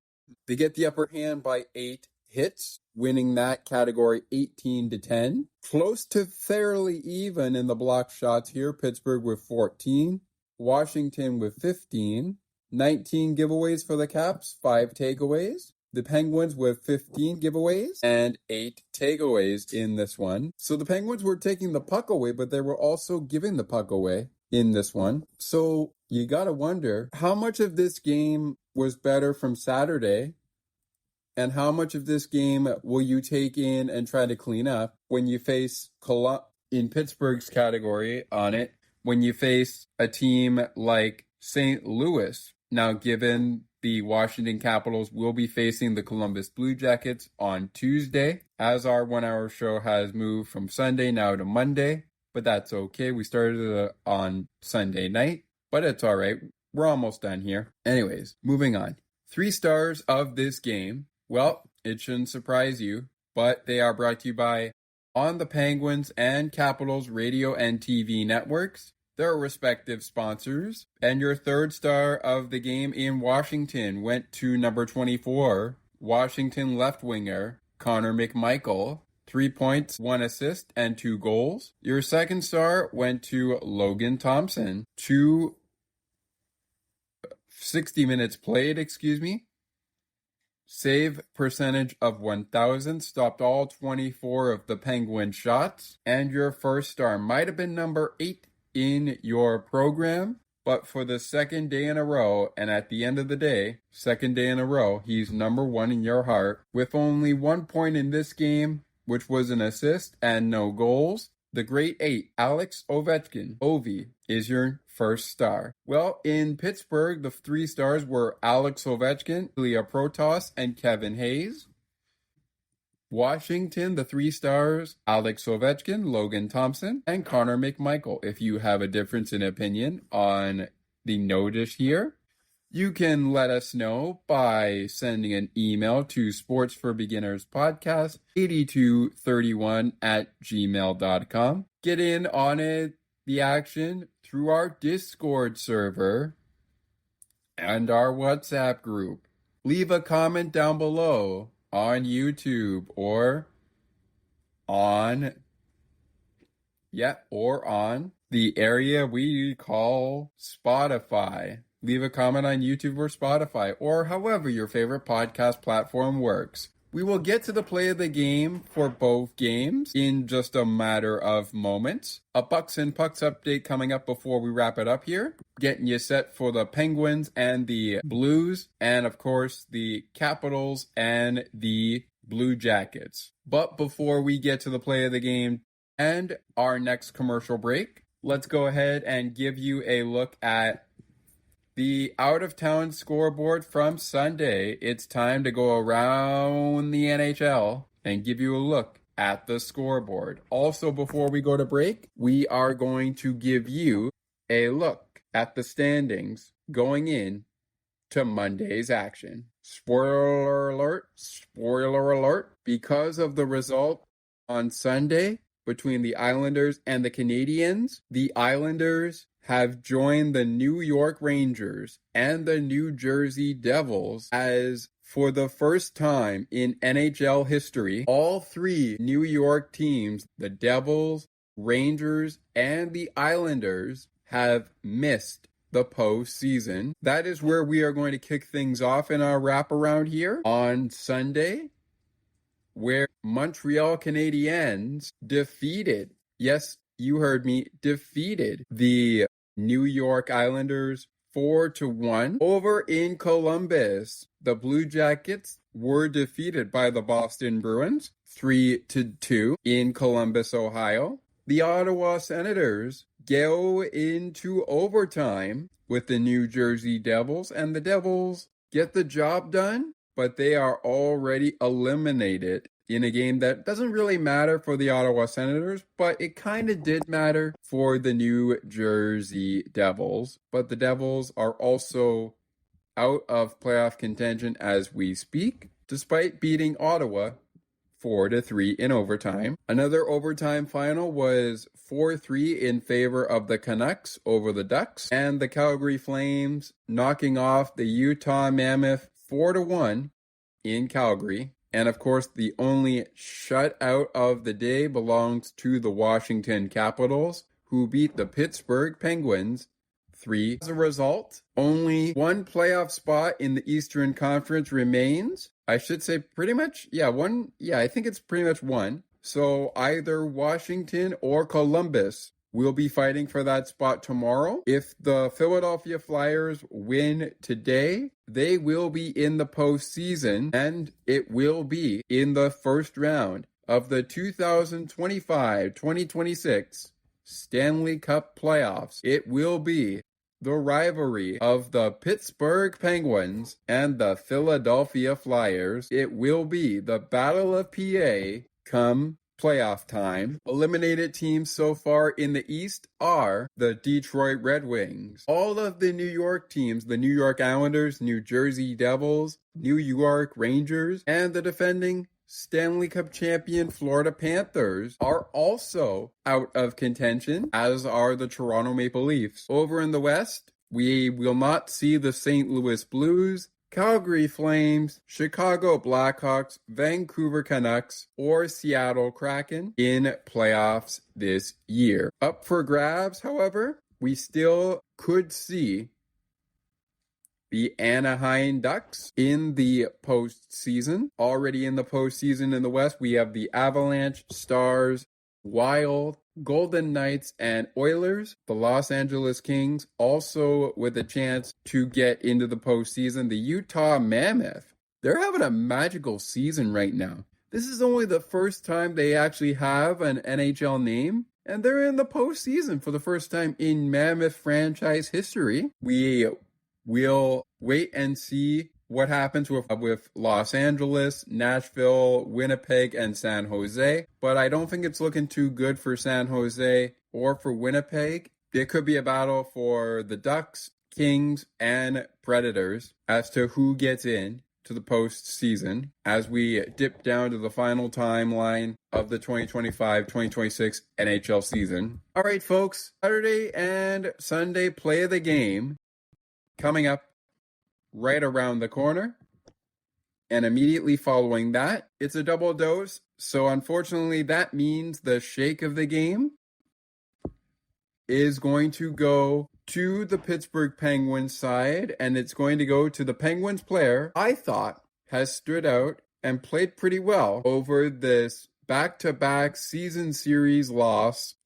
They get the upper hand by 8 hits, winning that category 18-10. Close to fairly even in the block shots here. Pittsburgh with 14. Washington with 15. 19 giveaways for the Caps, 5 takeaways. The Penguins with 15 giveaways and 8 takeaways in this one. So the Penguins were taking the puck away, but they were also giving the puck away in this one. So you gotta wonder, how much of this game was better from Saturday, and how much of this game will you take in and try to clean up when you face, in Pittsburgh's category on it, when you face a team like St. Louis? Now, given the Washington Capitals will be facing the Columbus Blue Jackets on Tuesday, as our 1 hour show has moved from Sunday now to Monday, but that's okay. We started on Sunday night, but it's all right. We're almost done here. Anyways, moving on. 3 stars of this game. Well, it shouldn't surprise you, but they are brought to you by on the Penguins and Capitals radio and TV networks, their respective sponsors. And your 3rd star of the game in Washington went to number 24, Washington left winger Connor McMichael. 3 points, 1 assist, and 2 goals. Your 2nd star went to Logan Thompson. 60 minutes played, Save percentage of 1,000, stopped all 24 of the Penguin shots. And your 1st star might have been number 8 in your program, but for the 2nd day in a row, and at the end of the day, 2nd day in a row, he's number 1 in your heart. With only 1 point in this game, which was an assist and no goals, the great 8, Alex Ovechkin, Ovi, is your 1st star. Well, in Pittsburgh, the 3 stars were Alex Ovechkin, Ilya Protas, and Kevin Hayes. Washington, the 3 stars, Alex Ovechkin, Logan Thompson, and Connor McMichael. If you have a difference in opinion on the notice here, you can let us know by sending an email to sportsforbeginners podcast8231@gmail.com. Get in on it, the action, through our Discord server and our WhatsApp group. Leave a comment down below on YouTube or on the area we call Spotify. Leave a comment on YouTube or Spotify, or however your favorite podcast platform works. We will get to the play of the game for both games in just a matter of moments. A Bucks and Pucks update coming up before we wrap it up here. Getting you set for the Penguins and the Blues, and of course the Capitals and the Blue Jackets. But before we get to the play of the game and our next commercial break, let's go ahead and give you a look at the out-of-town scoreboard from Sunday. It's time to go around the NHL and give you a look at the scoreboard. Also, before we go to break, we are going to give you a look at the standings going in to Monday's action. Spoiler alert, because of the result on Sunday between the Islanders and the Canadiens, the Islanders have joined the New York Rangers and the New Jersey Devils as, for the first time in NHL history, all 3 New York teams, the Devils, Rangers, and the Islanders, have missed the postseason. That is where we are going to kick things off in our wraparound here on Sunday, where Montreal Canadiens defeated, yes, you heard me, defeated the New York Islanders 4-1. Over in Columbus, the Blue Jackets were defeated by the Boston Bruins 3-2 in Columbus, Ohio. The Ottawa Senators go into overtime with the New Jersey Devils, and the Devils get the job done, but they are already eliminated in a game that doesn't really matter for the Ottawa Senators, but it kind of did matter for the New Jersey Devils. But the Devils are also out of playoff contention as we speak, despite beating Ottawa 4-3 in overtime. Another overtime final was 4-3 in favor of the Canucks over the Ducks, and the Calgary Flames knocking off the Utah Mammoth 4-1 in Calgary. And of course, the only shutout of the day belongs to the Washington Capitals, who beat the Pittsburgh Penguins 3. As a result, only one playoff spot in the Eastern Conference remains. I should say pretty much, I think it's pretty much one. So either Washington or Columbus will be fighting for that spot tomorrow. If the Philadelphia Flyers win today, they will be in the postseason, and it will be in the first round of the 2025-2026 Stanley Cup playoffs. It will be the rivalry of the Pittsburgh Penguins and the Philadelphia Flyers. It will be the Battle of PA come playoff time. Eliminated teams so far in the East are the Detroit Red Wings. All of the New York teams, the New York Islanders, New Jersey Devils, New York Rangers, and the defending Stanley Cup champion Florida Panthers are also out of contention, as are the Toronto Maple Leafs. Over in the West, we will not see the St. Louis Blues, Calgary Flames, Chicago Blackhawks, Vancouver Canucks, or Seattle Kraken in playoffs this year. Up for grabs, however, we still could see the Anaheim Ducks in the postseason. Already in the postseason in the West, we have the Avalanche, Stars, Wild, Golden Knights, and Oilers. The Los Angeles Kings also with a chance to get into the postseason. The Utah Mammoth, they're having a magical season right now. This is only the first time they actually have an NHL name, and they're in the postseason for the first time in Mammoth franchise history. We'll wait and see what happens with Los Angeles, Nashville, Winnipeg, and San Jose. But I don't think it's looking too good for San Jose or for Winnipeg. There could be a battle for the Ducks, Kings, and Predators as to who gets in to the postseason as we dip down to the final timeline of the 2025-2026 NHL season. All right, folks, Saturday and Sunday play of the game coming up right around the corner. And immediately following that, it's a double dose. So unfortunately, that means the shake of the game is going to go to the Pittsburgh Penguins side, and it's going to go to the Penguins player I thought has stood out and played pretty well over this back-to-back season series loss,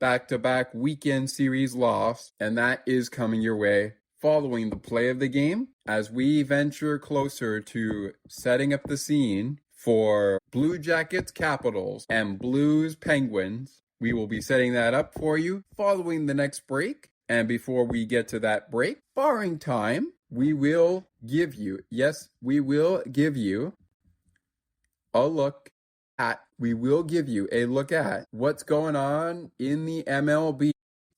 back-to-back weekend series loss, and that is coming your way following the play of the game as we venture closer to setting up the scene for Blue Jackets Capitals and Blues Penguins. We will be setting that up for you following the next break. And before we get to that break, barring time, we will give you a look at what's going on in the MLB.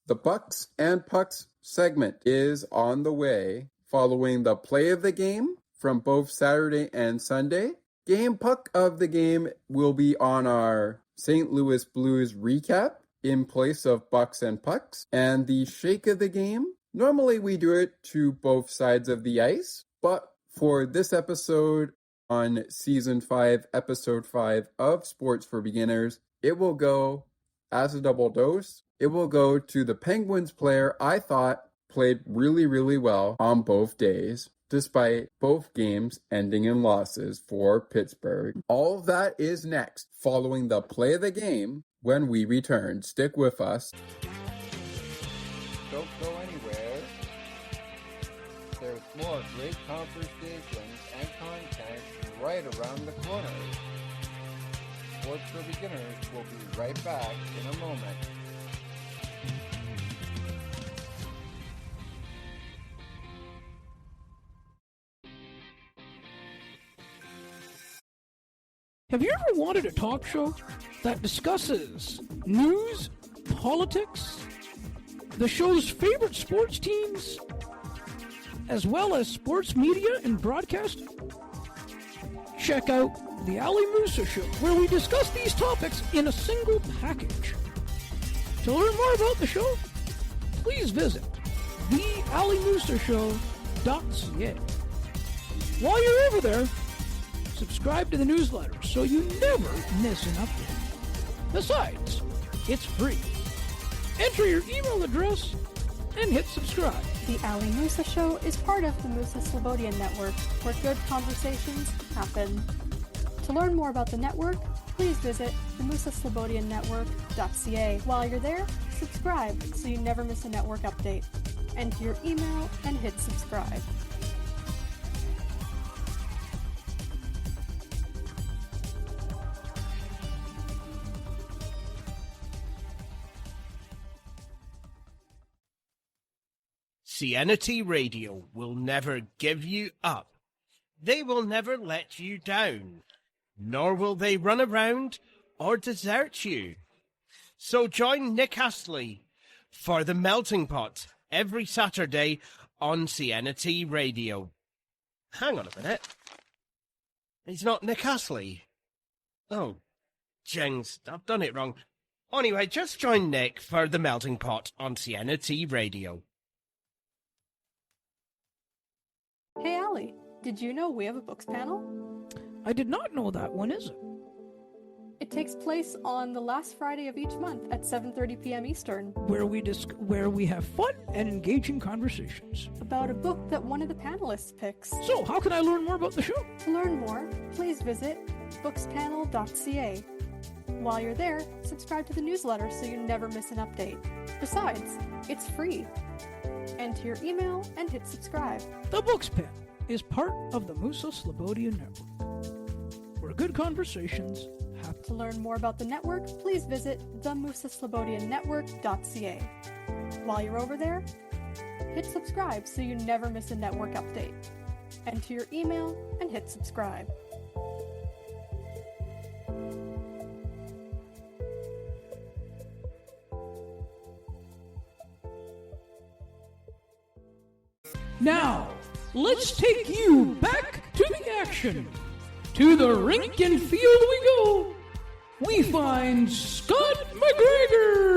The Bucks and Pucks segment is on the way following the play of the game from both Saturday and Sunday. Game puck of the game will be on our St. Louis Blues recap in place of Bucks and Pucks. And the shake of the game, normally we do it to both sides of the ice, but for this episode on Season 5, Episode 5 of Sports for Beginners, it will go as a double dose. It will go to the Penguins player I thought played really, really well on both days, despite both games ending in losses for Pittsburgh. All of that is next, following the play of the game when we return. Stick with us. Don't go anywhere. There's more great conversations and content right around the corner. Sports for Beginners will be right back in a moment. Have you ever wanted a talk show that discusses news, politics, the show's favorite sports teams, as well as sports media and broadcasting? Check out The Ali Musa Show, where we discuss these topics in a single package. To learn more about the show, please visit thealimusashow.ca. While you're over there, subscribe to the newsletter so you never miss an update. Besides, it's free. Enter your email address and hit subscribe. The Ali Musa Show is part of the Musa Slobodian Network, where good conversations happen. To learn more about the network, please visit themusaslobodiannetwork.ca. While you're there, subscribe so you never miss a network update. Enter your email and hit subscribe. CNT Radio will never give you up. They will never let you down, nor will they run around or desert you. So join Nick Astley for The Melting Pot every Saturday on CNT Radio. Hang on a minute. He's not Nick Astley. Oh, jings, I've done it wrong. Anyway, just join Nick for The Melting Pot on CNT Radio. Hey Ali, did you know we have a books panel? I did not know that. When is it? It takes place on the last Friday of each month at 7:30 p.m. Eastern, Where we have fun and engaging conversations. about a book that one of the panelists picks. So, how can I learn more about the show? To learn more, please visit bookspanel.ca. While you're there, subscribe to the newsletter so you never miss an update. Besides, it's free. Enter your email and hit subscribe. The Books Panel is part of the Musa Slobodian Network, where good conversations happen. To learn more about the network, please visit themusaslobodiannetwork.ca. While you're over there, hit subscribe so you never miss a network update. Enter your email and hit subscribe. Now, let's take you back to the action. To the rink and field we go. We find Scott McGregor.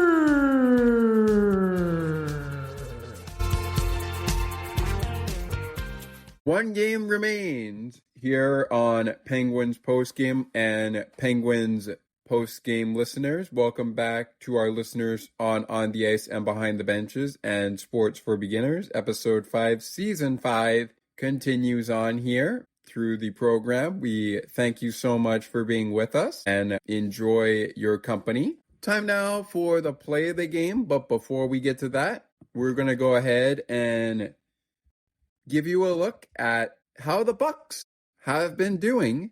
One game remains here on Penguins postgame and Penguins postgame listeners. Welcome back to our listeners on the Ice and Behind the Benches and Sports for Beginners. Episode 5, Season 5 continues on here through the program. We thank you so much for being with us and enjoy your company. Time now for the play of the game, but before we get to that, we're going to go ahead and give you a look at how the Bucks have been doing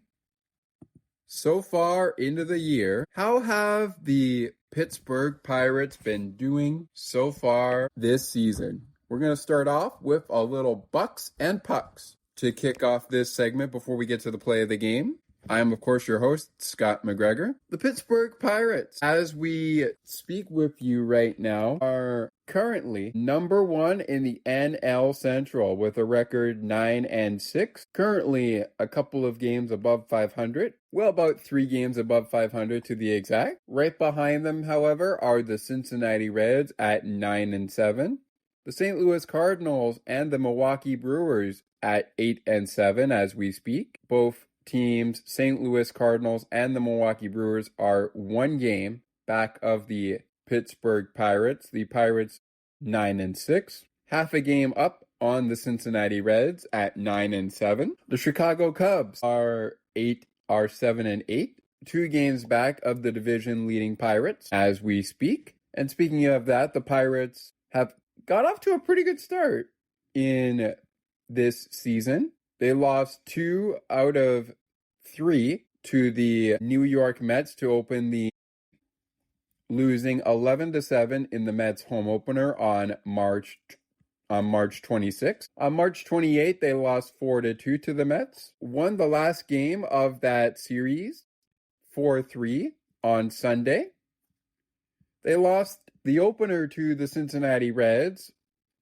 so far into the year. How have the Pittsburgh Pirates been doing so far this season? We're going to start off with a little Bucks and Pucks to kick off this segment before we get to the play of the game. I am, of course, your host, Scott McGregor. The Pittsburgh Pirates, as we speak with you right now, are currently number 1 in the NL Central with a record 9-6. Currently a couple of games above 500. Well, about 3 games above 500 to the exact. Right behind them, however, are the Cincinnati Reds at 9-7. The St. Louis Cardinals and the Milwaukee Brewers at 8-7 as we speak. Both teams, St. Louis Cardinals and the Milwaukee Brewers, are 1 game back of the Pittsburgh Pirates. The Pirates 9-6, half a game up on the Cincinnati Reds at 9-7. The Chicago Cubs are 7-8, 2 games back of the division leading Pirates as we speak. And speaking of that, the Pirates have got off to a pretty good start in this season. They lost 2 out of 3 to the New York Mets to open the losing 11-7 in the Mets home opener on March 26th. On March 28th, they lost 4-2 to the Mets. Won the last game of that series 4-3 on Sunday. They lost the opener to the Cincinnati Reds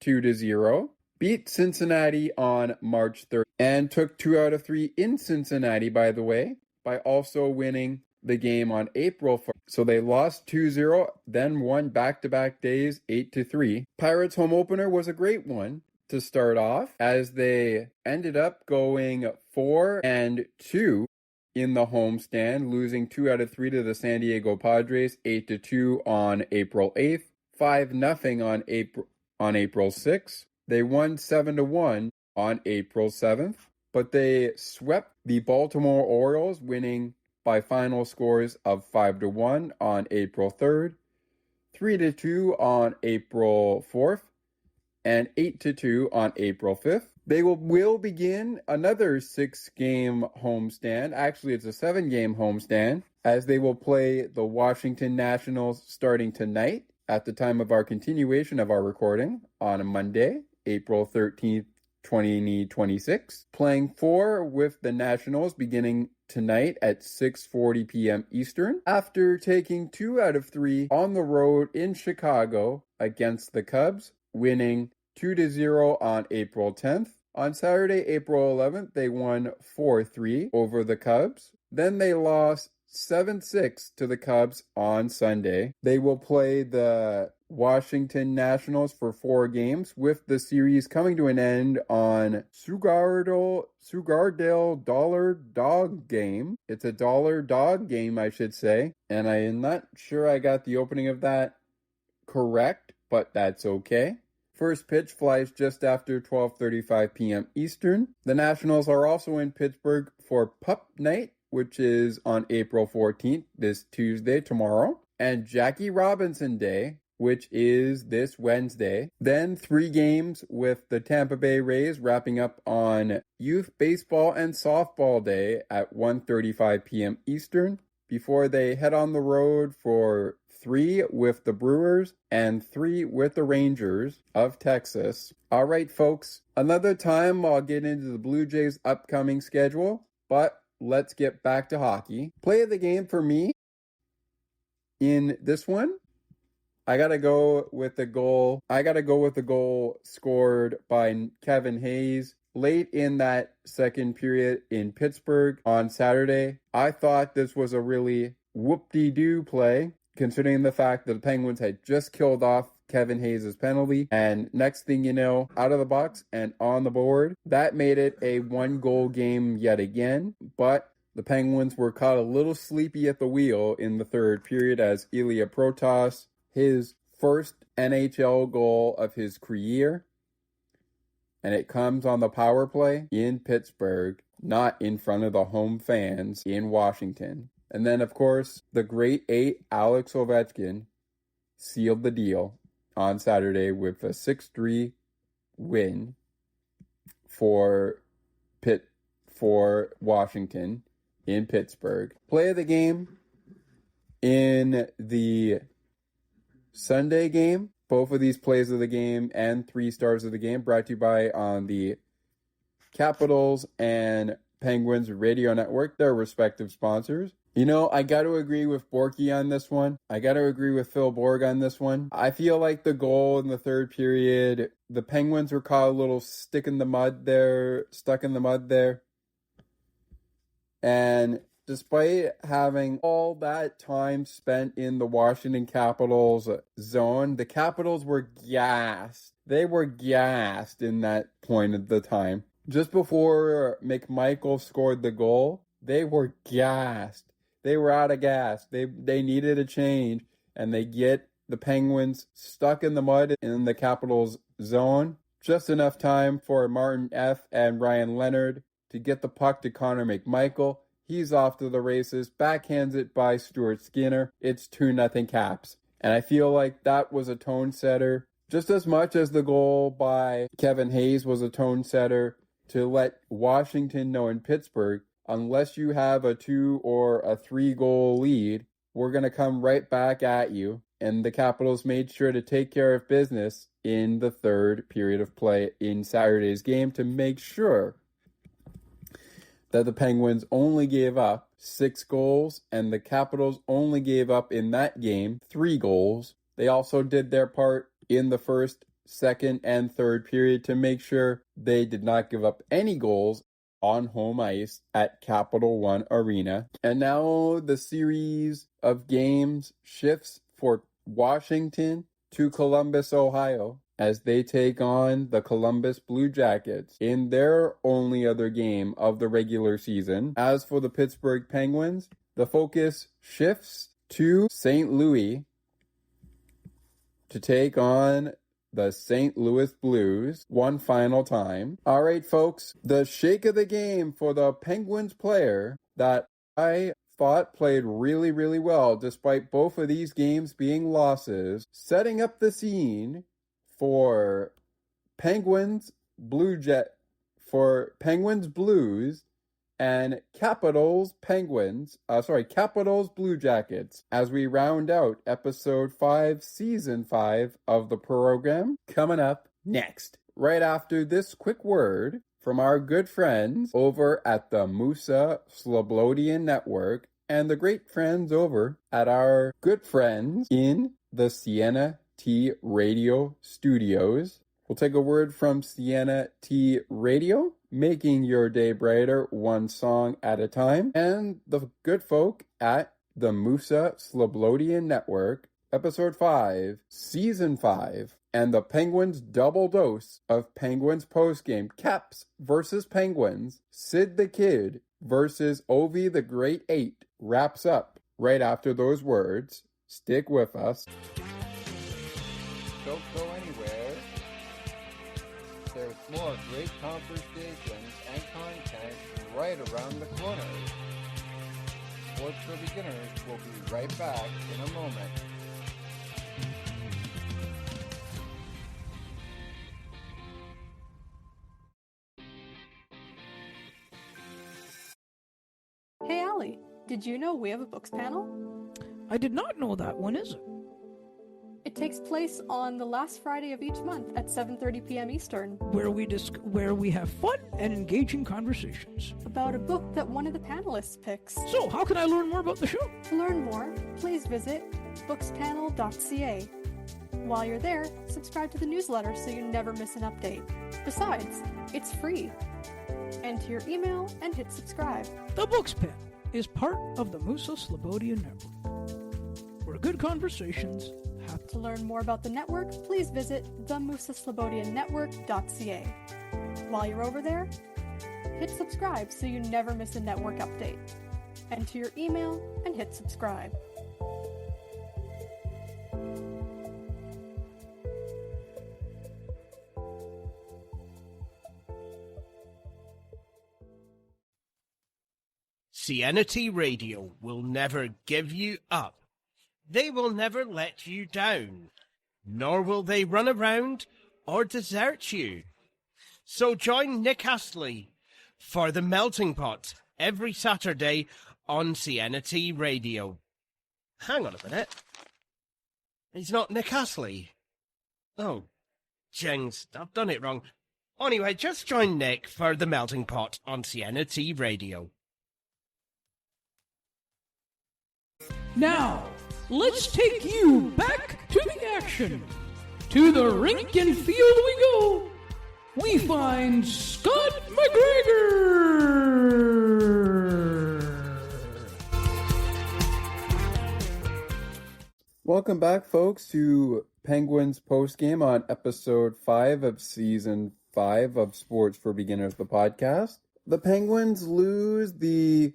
2-0. Beat Cincinnati on March 3rd and took 2 out of 3 in Cincinnati, by the way, by also winning the game on April 1st. So they lost 2-0, then won back-to-back days 8-3. Pirates home opener was a great one to start off, as they ended up going 4-2 in the homestand, losing 2 out of 3 to the San Diego Padres 8-2 on April 8th, 5-0 on April 6th. They won 7-1 on April 7th, but they swept the Baltimore Orioles, winning by final scores of 5-1 on April 3rd, 3-2 on April 4th, and 8-2 on April 5th. They will begin another 6-game homestand. Actually, it's a 7-game homestand, as they will play the Washington Nationals starting tonight at the time of our continuation of our recording on a Monday, April 13th, 2026. Playing 4 with the Nationals beginning tonight at 6:40 p.m. Eastern, after taking 2 out of 3 on the road in Chicago against the Cubs, winning 2-0 on April 10th. On Saturday, April 11th, they won 4-3 over the Cubs. Then they lost 7-6 to the Cubs on Sunday. They will play the Washington Nationals for 4 games, with the series coming to an end on Sugardale Dollar Dog game. It's a dollar dog game, I should say, and I am not sure I got the opening of that correct, but that's okay. First pitch flies just after 12:35 p.m. Eastern. The Nationals are also in Pittsburgh for Pup Night, which is on April 14th, this Tuesday, tomorrow, and Jackie Robinson Day, which is this Wednesday. Then 3 games with the Tampa Bay Rays, wrapping up on Youth Baseball and Softball Day at 1:35 p.m. Eastern, before they head on the road for 3 with the Brewers and 3 with the Rangers of Texas. All right, folks, another time I'll get into the Blue Jays' upcoming schedule, but let's get back to hockey. Play of the game for me in this one, I gotta go with the goal scored by Kevin Hayes late in that second period in Pittsburgh on Saturday. I thought this was a really whoop-de-doo play, considering the fact that the Penguins had just killed off Kevin Hayes' penalty, and next thing you know, out of the box and on the board. That made it a 1-goal game yet again, but the Penguins were caught a little sleepy at the wheel in the third period as Ilya Protas, his first NHL goal of his career, and it comes on the power play in Pittsburgh, not in front of the home fans in Washington. And then, of course, the great 8, Alex Ovechkin, sealed the deal on Saturday with a 6-3 win for Washington in Pittsburgh. Play of the game in the Sunday game. Both of these plays of the game and 3 stars of the game brought to you by on the Capitals and Penguins Radio Network, their respective sponsors. You know, I got to agree with Borky on this one. I got to agree with Phil Borg on this one. I feel like the goal in the third period, the Penguins were caught a little stuck in the mud there. And despite having all that time spent in the Washington Capitals zone, the Capitals were gassed. They were gassed in that point of the time. Just before McMichael scored the goal, they were gassed. They were out of gas. They needed a change, and they get the Penguins stuck in the mud in the Capitals zone. Just enough time for Martin F. and Ryan Leonard to get the puck to Connor McMichael. He's off to the races, backhands it by Stuart Skinner. It's 2-0 Caps. And I feel like that was a tone setter. Just as much as the goal by Kevin Hayes was a tone setter, to let Washington know in Pittsburgh, unless you have a 2 or a 3 goal lead, we're going to come right back at you. And the Capitals made sure to take care of business in the third period of play in Saturday's game to make sure that the Penguins only gave up 6 goals and the Capitals only gave up in that game 3 goals. They also did their part in the first, second, and third period to make sure they did not give up any goals on home ice at Capital One Arena. And now the series of games shifts for Washington to Columbus, Ohio, as they take on the Columbus Blue Jackets in their only other game of the regular season. As for the Pittsburgh Penguins, the focus shifts to St. Louis to take on the St. Louis Blues one final time. All right, folks, the shake of the game for the Penguins player that I thought played really, really well despite both of these games being losses, setting up the scene for Penguins Blues and Capitals Blue Jackets as we round out episode 5, season 5 of the program. Coming up next, right after this quick word from our good friends over at the Musa Slobodian Network and the great friends over at our good friends in the Sienna T Radio Studios. We'll take a word from Sienna T Radio, making your day brighter one song at a time, and the good folk at the Musa Slobodian Network, episode 5, season 5, and the Penguins double dose of Penguins postgame, Caps versus Penguins, Sid the Kid versus Ovi the Great 8 wraps up right after those words. Stick with us. Don't go anywhere. There's more great conversations and content right around the corner. Sports for Beginners will be right back in a moment. Hey Allie, did you know we have a books panel? I did not know that. When is it? It takes place on the last Friday of each month at 7:30 p.m. Eastern. Where we have fun and engaging conversations about a book that one of the panelists picks. So, how can I learn more about the show? To learn more, please visit bookspanel.ca. While you're there, subscribe to the newsletter so you never miss an update. Besides, it's free. Enter your email and hit subscribe. The Books Panel is part of the Musa Slobodian Network, where good conversations happen. To learn more about the network, please visit themusaslobodiannetwork.ca. While you're over there, hit subscribe so you never miss a network update. Enter your email and hit subscribe. Sienna Radio will never give you up. They will never let you down, nor will they run around or desert you. So join Nick Astley for The Melting Pot every Saturday on Sienna Radio. Hang on a minute. He's not Nick Astley. Oh, jings, I've done it wrong. Anyway, just join Nick for The Melting Pot on Sienna Radio. Now, let's take you back to the action. To the rink and field we go. We find Scott McGregor. Welcome back, folks, to Penguins postgame on episode 5 of season 5 of Sports for Beginners, the podcast. The Penguins lose the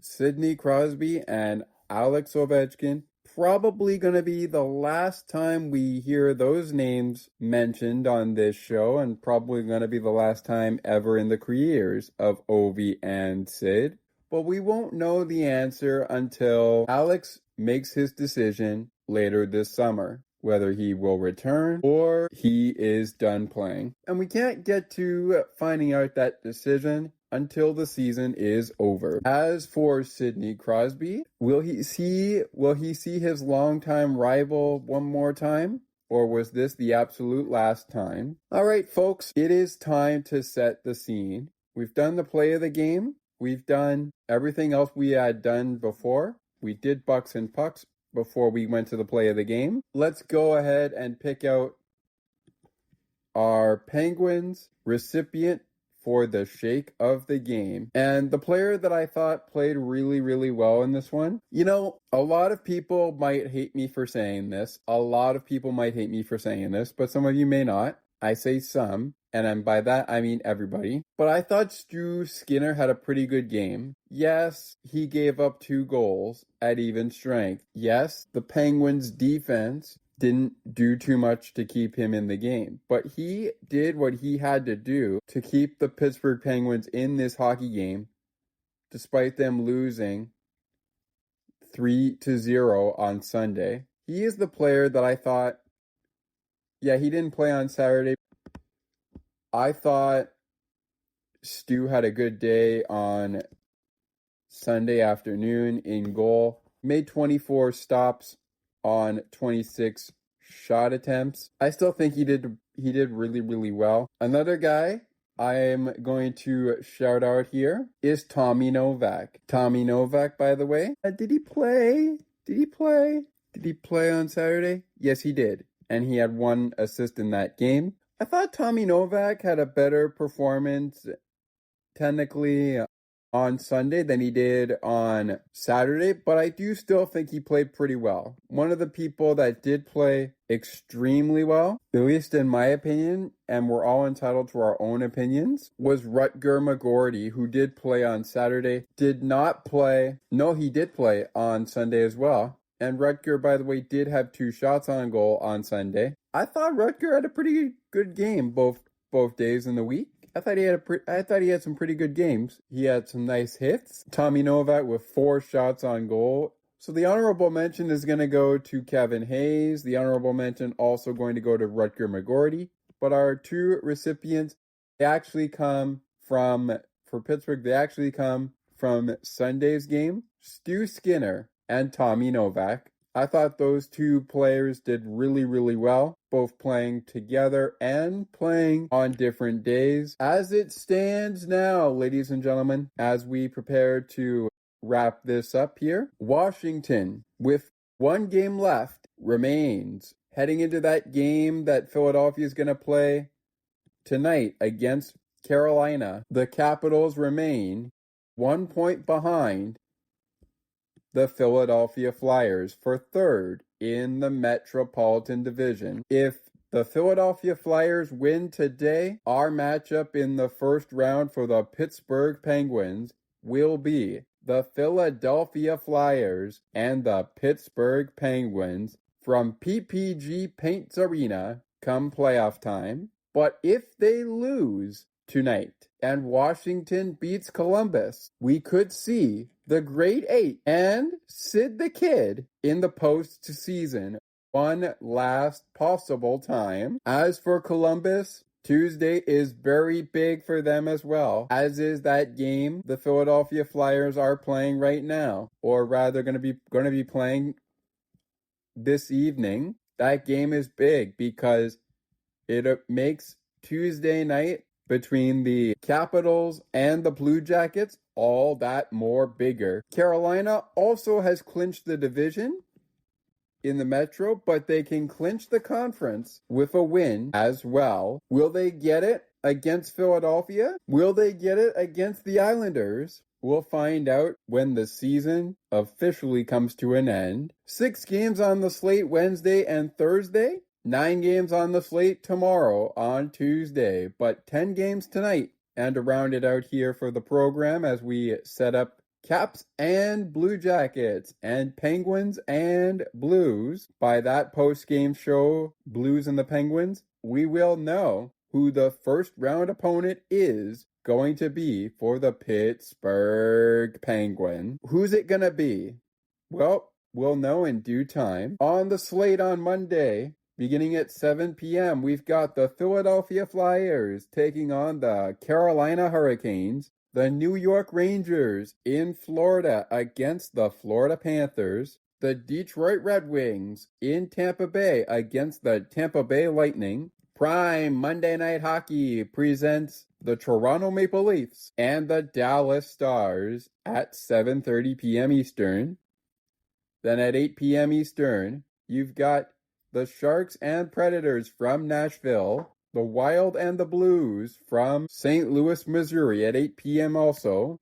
Sidney, Crosby, and Alex Ovechkin. Probably going to be the last time we hear those names mentioned on this show, and probably going to be the last time ever in the careers of Ovi and Sid. But we won't know the answer until Alex makes his decision later this summer. whether he will return or he is done playing. And we can't get to finding out that decision until the season is over. As for Sidney Crosby, will he see his longtime rival one more time? Or was this the absolute last time? All right, folks, it is time to set the scene. We've done the play of the game. We've done everything else we had done before. We did Bucks and Pucks before we went to the play of the game. Let's go ahead and pick out our Penguins recipient for the shake of the game. And the player that I thought played really, really well in this one, you know, a lot of people might hate me for saying this. But some of you may not. I say some, and by that I mean everybody. But I thought Stu Skinner had a pretty good game. Yes, he gave up 2 goals at even strength. Yes, the Penguins' defense didn't do too much to keep him in the game. But he did what he had to do to keep the Pittsburgh Penguins in this hockey game, despite them losing 3-0 on Sunday. He is the player that I thought, yeah, he didn't play on Saturday. I thought Stu had a good day on Sunday afternoon in goal. Made 24 stops on 26 shot attempts. I still think he did really, really well. Another guy I am going to shout out here is Tommy Novak. Tommy Novak, by the way, did he play on Saturday? Yes, he did. And he had 1 assist in that game. I thought Tommy Novak had a better performance technically on Sunday than he did on Saturday, but I do still think he played pretty well. One of the people that did play extremely well, at least in my opinion, and we're all entitled to our own opinions, was Rutger McGorty, who did play on Saturday. He did play on Sunday as well. And Rutger, by the way, did have 2 shots on goal on Sunday. I thought Rutger had a pretty good game both days in the week. I thought he had some pretty good games. He had some nice hits. Tommy Novak with 4 shots on goal. So the honorable mention is going to go to Kevin Hayes. The honorable mention also going to go to Rutger McGorty. But our 2 recipients, they actually come from Sunday's game. Stu Skinner and Tommy Novak. I thought those 2 players did really, really well, both playing together and playing on different days. As it stands now, ladies and gentlemen, as we prepare to wrap this up here, Washington, with 1 game left, remains heading into that game that Philadelphia is going to play tonight against Carolina. The Capitals remain 1 point behind the Philadelphia Flyers for 3rd in the Metropolitan Division. If the Philadelphia Flyers win today, our matchup in the first round for the Pittsburgh Penguins will be the Philadelphia Flyers and the Pittsburgh Penguins from PPG Paints Arena come playoff time. But if they lose tonight and Washington beats Columbus, we could see the Great 8 and Sid the Kid in the postseason one last possible time. As for Columbus, Tuesday is very big for them as well, as is that game the Philadelphia Flyers are playing right now, or rather going to be playing this evening. That game is big because it makes Tuesday night between the Capitals and the Blue Jackets all that more bigger. Carolina also has clinched the division in the Metro, but they can clinch the conference with a win as well. Will they get it against Philadelphia? Will they get it against the Islanders? We'll find out when the season officially comes to an end. 6 games on the slate Wednesday and Thursday. 9 games on the slate tomorrow on Tuesday, but 10 games tonight. And to round it out here for the program as we set up Caps and Blue Jackets and Penguins and Blues. By that post-game show, Blues and the Penguins, we will know who the first round opponent is going to be for the Pittsburgh Penguin. Who's it going to be? Well, we'll know in due time. On the slate on Monday, beginning at 7 p.m., we've got the Philadelphia Flyers taking on the Carolina Hurricanes, the New York Rangers in Florida against the Florida Panthers, the Detroit Red Wings in Tampa Bay against the Tampa Bay Lightning. Prime Monday Night Hockey presents the Toronto Maple Leafs and the Dallas Stars at 7:30 p.m. Eastern. Then at 8 p.m. Eastern, you've got the Sharks and Predators from Nashville, the Wild and the Blues from St. Louis, Missouri at 8 p.m. also.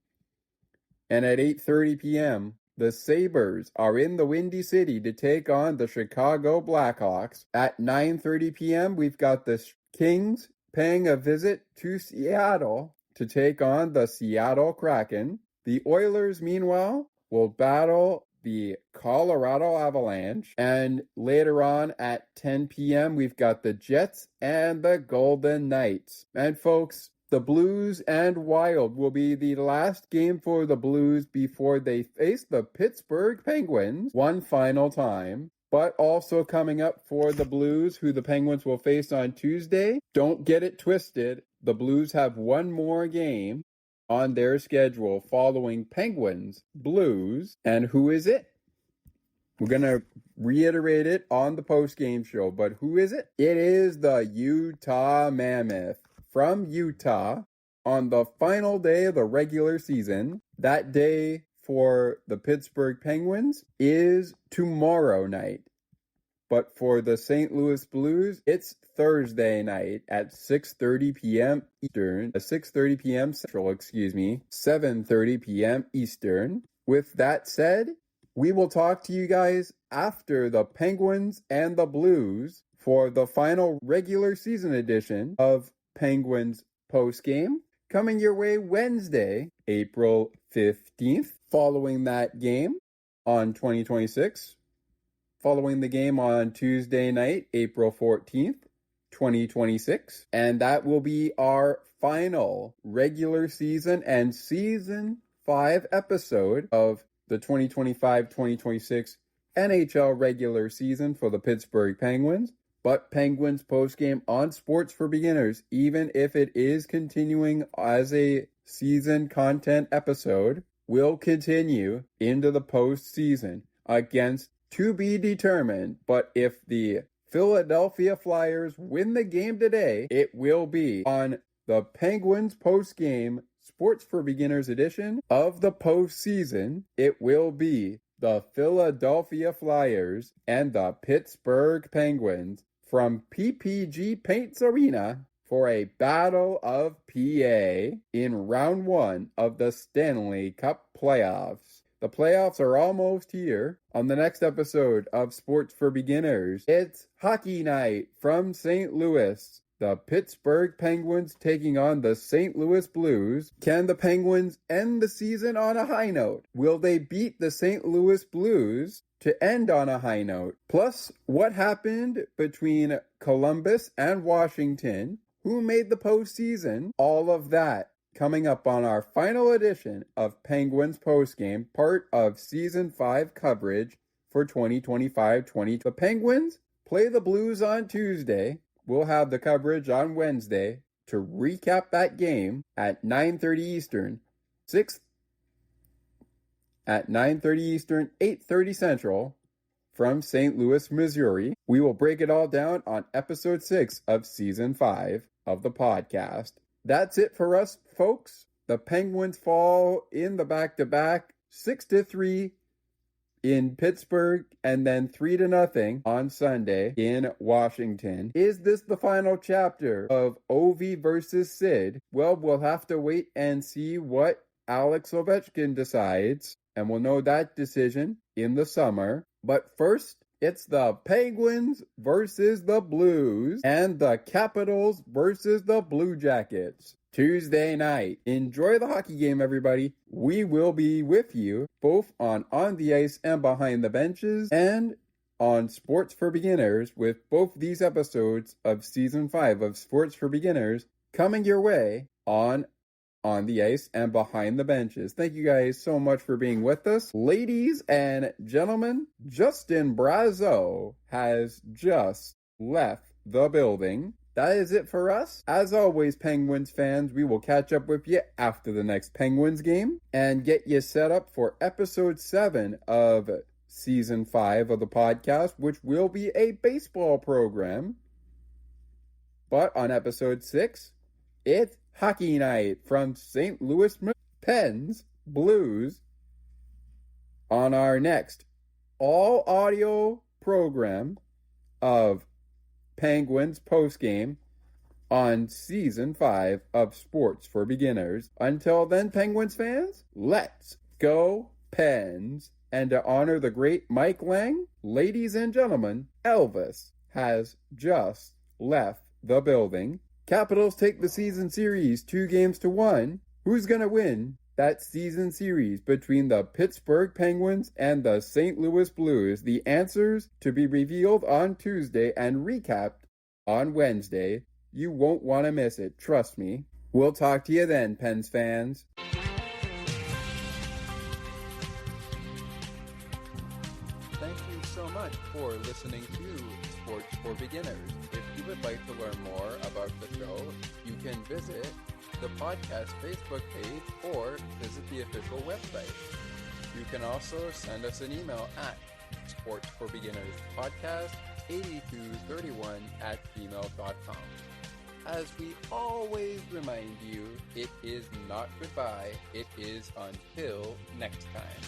And at 8:30 p.m., the Sabres are in the Windy City to take on the Chicago Blackhawks. At 9:30 p.m., we've got the Kings paying a visit to Seattle to take on the Seattle Kraken. The Oilers, meanwhile, will battle the Colorado Avalanche. And later on at 10 p.m., we've got the Jets and the Golden Knights. And folks, the Blues and Wild will be the last game for the Blues before they face the Pittsburgh Penguins one final time. But also coming up for the Blues, who the Penguins will face on Tuesday. Don't get it twisted. The Blues have one more game on their schedule following Penguins, Blues, and who is it? We're going to reiterate it on the post-game show, but who is it? It is the Utah Mammoth from Utah on the final day of the regular season. That day for the Pittsburgh Penguins is tomorrow night. But for the St. Louis Blues, it's Thursday night at 6:30 p.m. Eastern, 6:30 p.m. Central, 7:30 p.m. Eastern. With that said, we will talk to you guys after the Penguins and the Blues for the final regular season edition of Penguins Postgame, coming your way Wednesday, April 15th. Following that game on 2026, following the game on Tuesday night, April 14th, 2026. And that will be our final regular season and season 5 episode of the 2025-2026 NHL regular season for the Pittsburgh Penguins. But Penguins postgame on Sports for Beginners, even if it is continuing as a season content episode, will continue into the postseason against to be determined. But if the Philadelphia Flyers win the game today, it will be on the Penguins postgame Sports for Beginners edition of the postseason. It will be the Philadelphia Flyers and the Pittsburgh Penguins from PPG Paints Arena for a Battle of PA in round 1 of the Stanley Cup playoffs. The playoffs are almost here. On the next episode of Sports for Beginners, it's Hockey Night from St. Louis. The Pittsburgh Penguins taking on the St. Louis Blues. Can the Penguins end the season on a high note? Will they beat the St. Louis Blues to end on a high note? Plus, what happened between Columbus and Washington? Who made the postseason? All of that coming up on our final edition of Penguins Postgame, part of Season 5 coverage for 2025-20. The Penguins play the Blues on Tuesday. We'll have the coverage on Wednesday to recap that game at 9:30 Eastern, 8:30 Central from St. Louis, Missouri. We will break it all down on episode 6 of season 5 of the podcast. That's it for us, folks. The Penguins fall in the back-to-back 6-3 in Pittsburgh, and then 3-0 on Sunday in Washington. Is this the final chapter of Ovi versus Sid? Well, we'll have to wait and see what Alex Ovechkin decides, and we'll know that decision in the summer. But first, it's the Penguins versus the Blues, and the Capitals versus the Blue Jackets. Tuesday night. Enjoy the hockey game, everybody. We will be with you both on the ice and behind the benches, and on Sports for Beginners with both these episodes of Season 5 of Sports for Beginners coming your way on on the ice and behind the benches. Thank you guys so much for being with us. Ladies and gentlemen, Justin Brazeau has just left the building. That is it for us. As always, Penguins fans, we will catch up with you after the next Penguins game and get you set up for episode 7 of season 5 of the podcast, which will be a baseball program. But on episode 6, it's hockey night from St. Louis Pens Blues on our next all-audio program of Penguins postgame on season 5 of Sports for Beginners. Until then, Penguins fans, let's go Pens. And to honor the great Mike Lang, ladies and gentlemen, Elvis has just left the building. Capitals take the season series 2-1. Who's going to win that season series between the Pittsburgh Penguins and the St. Louis Blues? The answers to be revealed on Tuesday and recapped on Wednesday. You won't want to miss it, trust me. We'll talk to you then, Pens fans. Thank you so much for listening to Sports for Beginners. If you would like to learn more about the show, you can visit the podcast Facebook page or visit the official website. You can also send us an email at sportsforbeginnerspodcast8231@gmail.com. As we always remind you, it is not goodbye, it is until next time.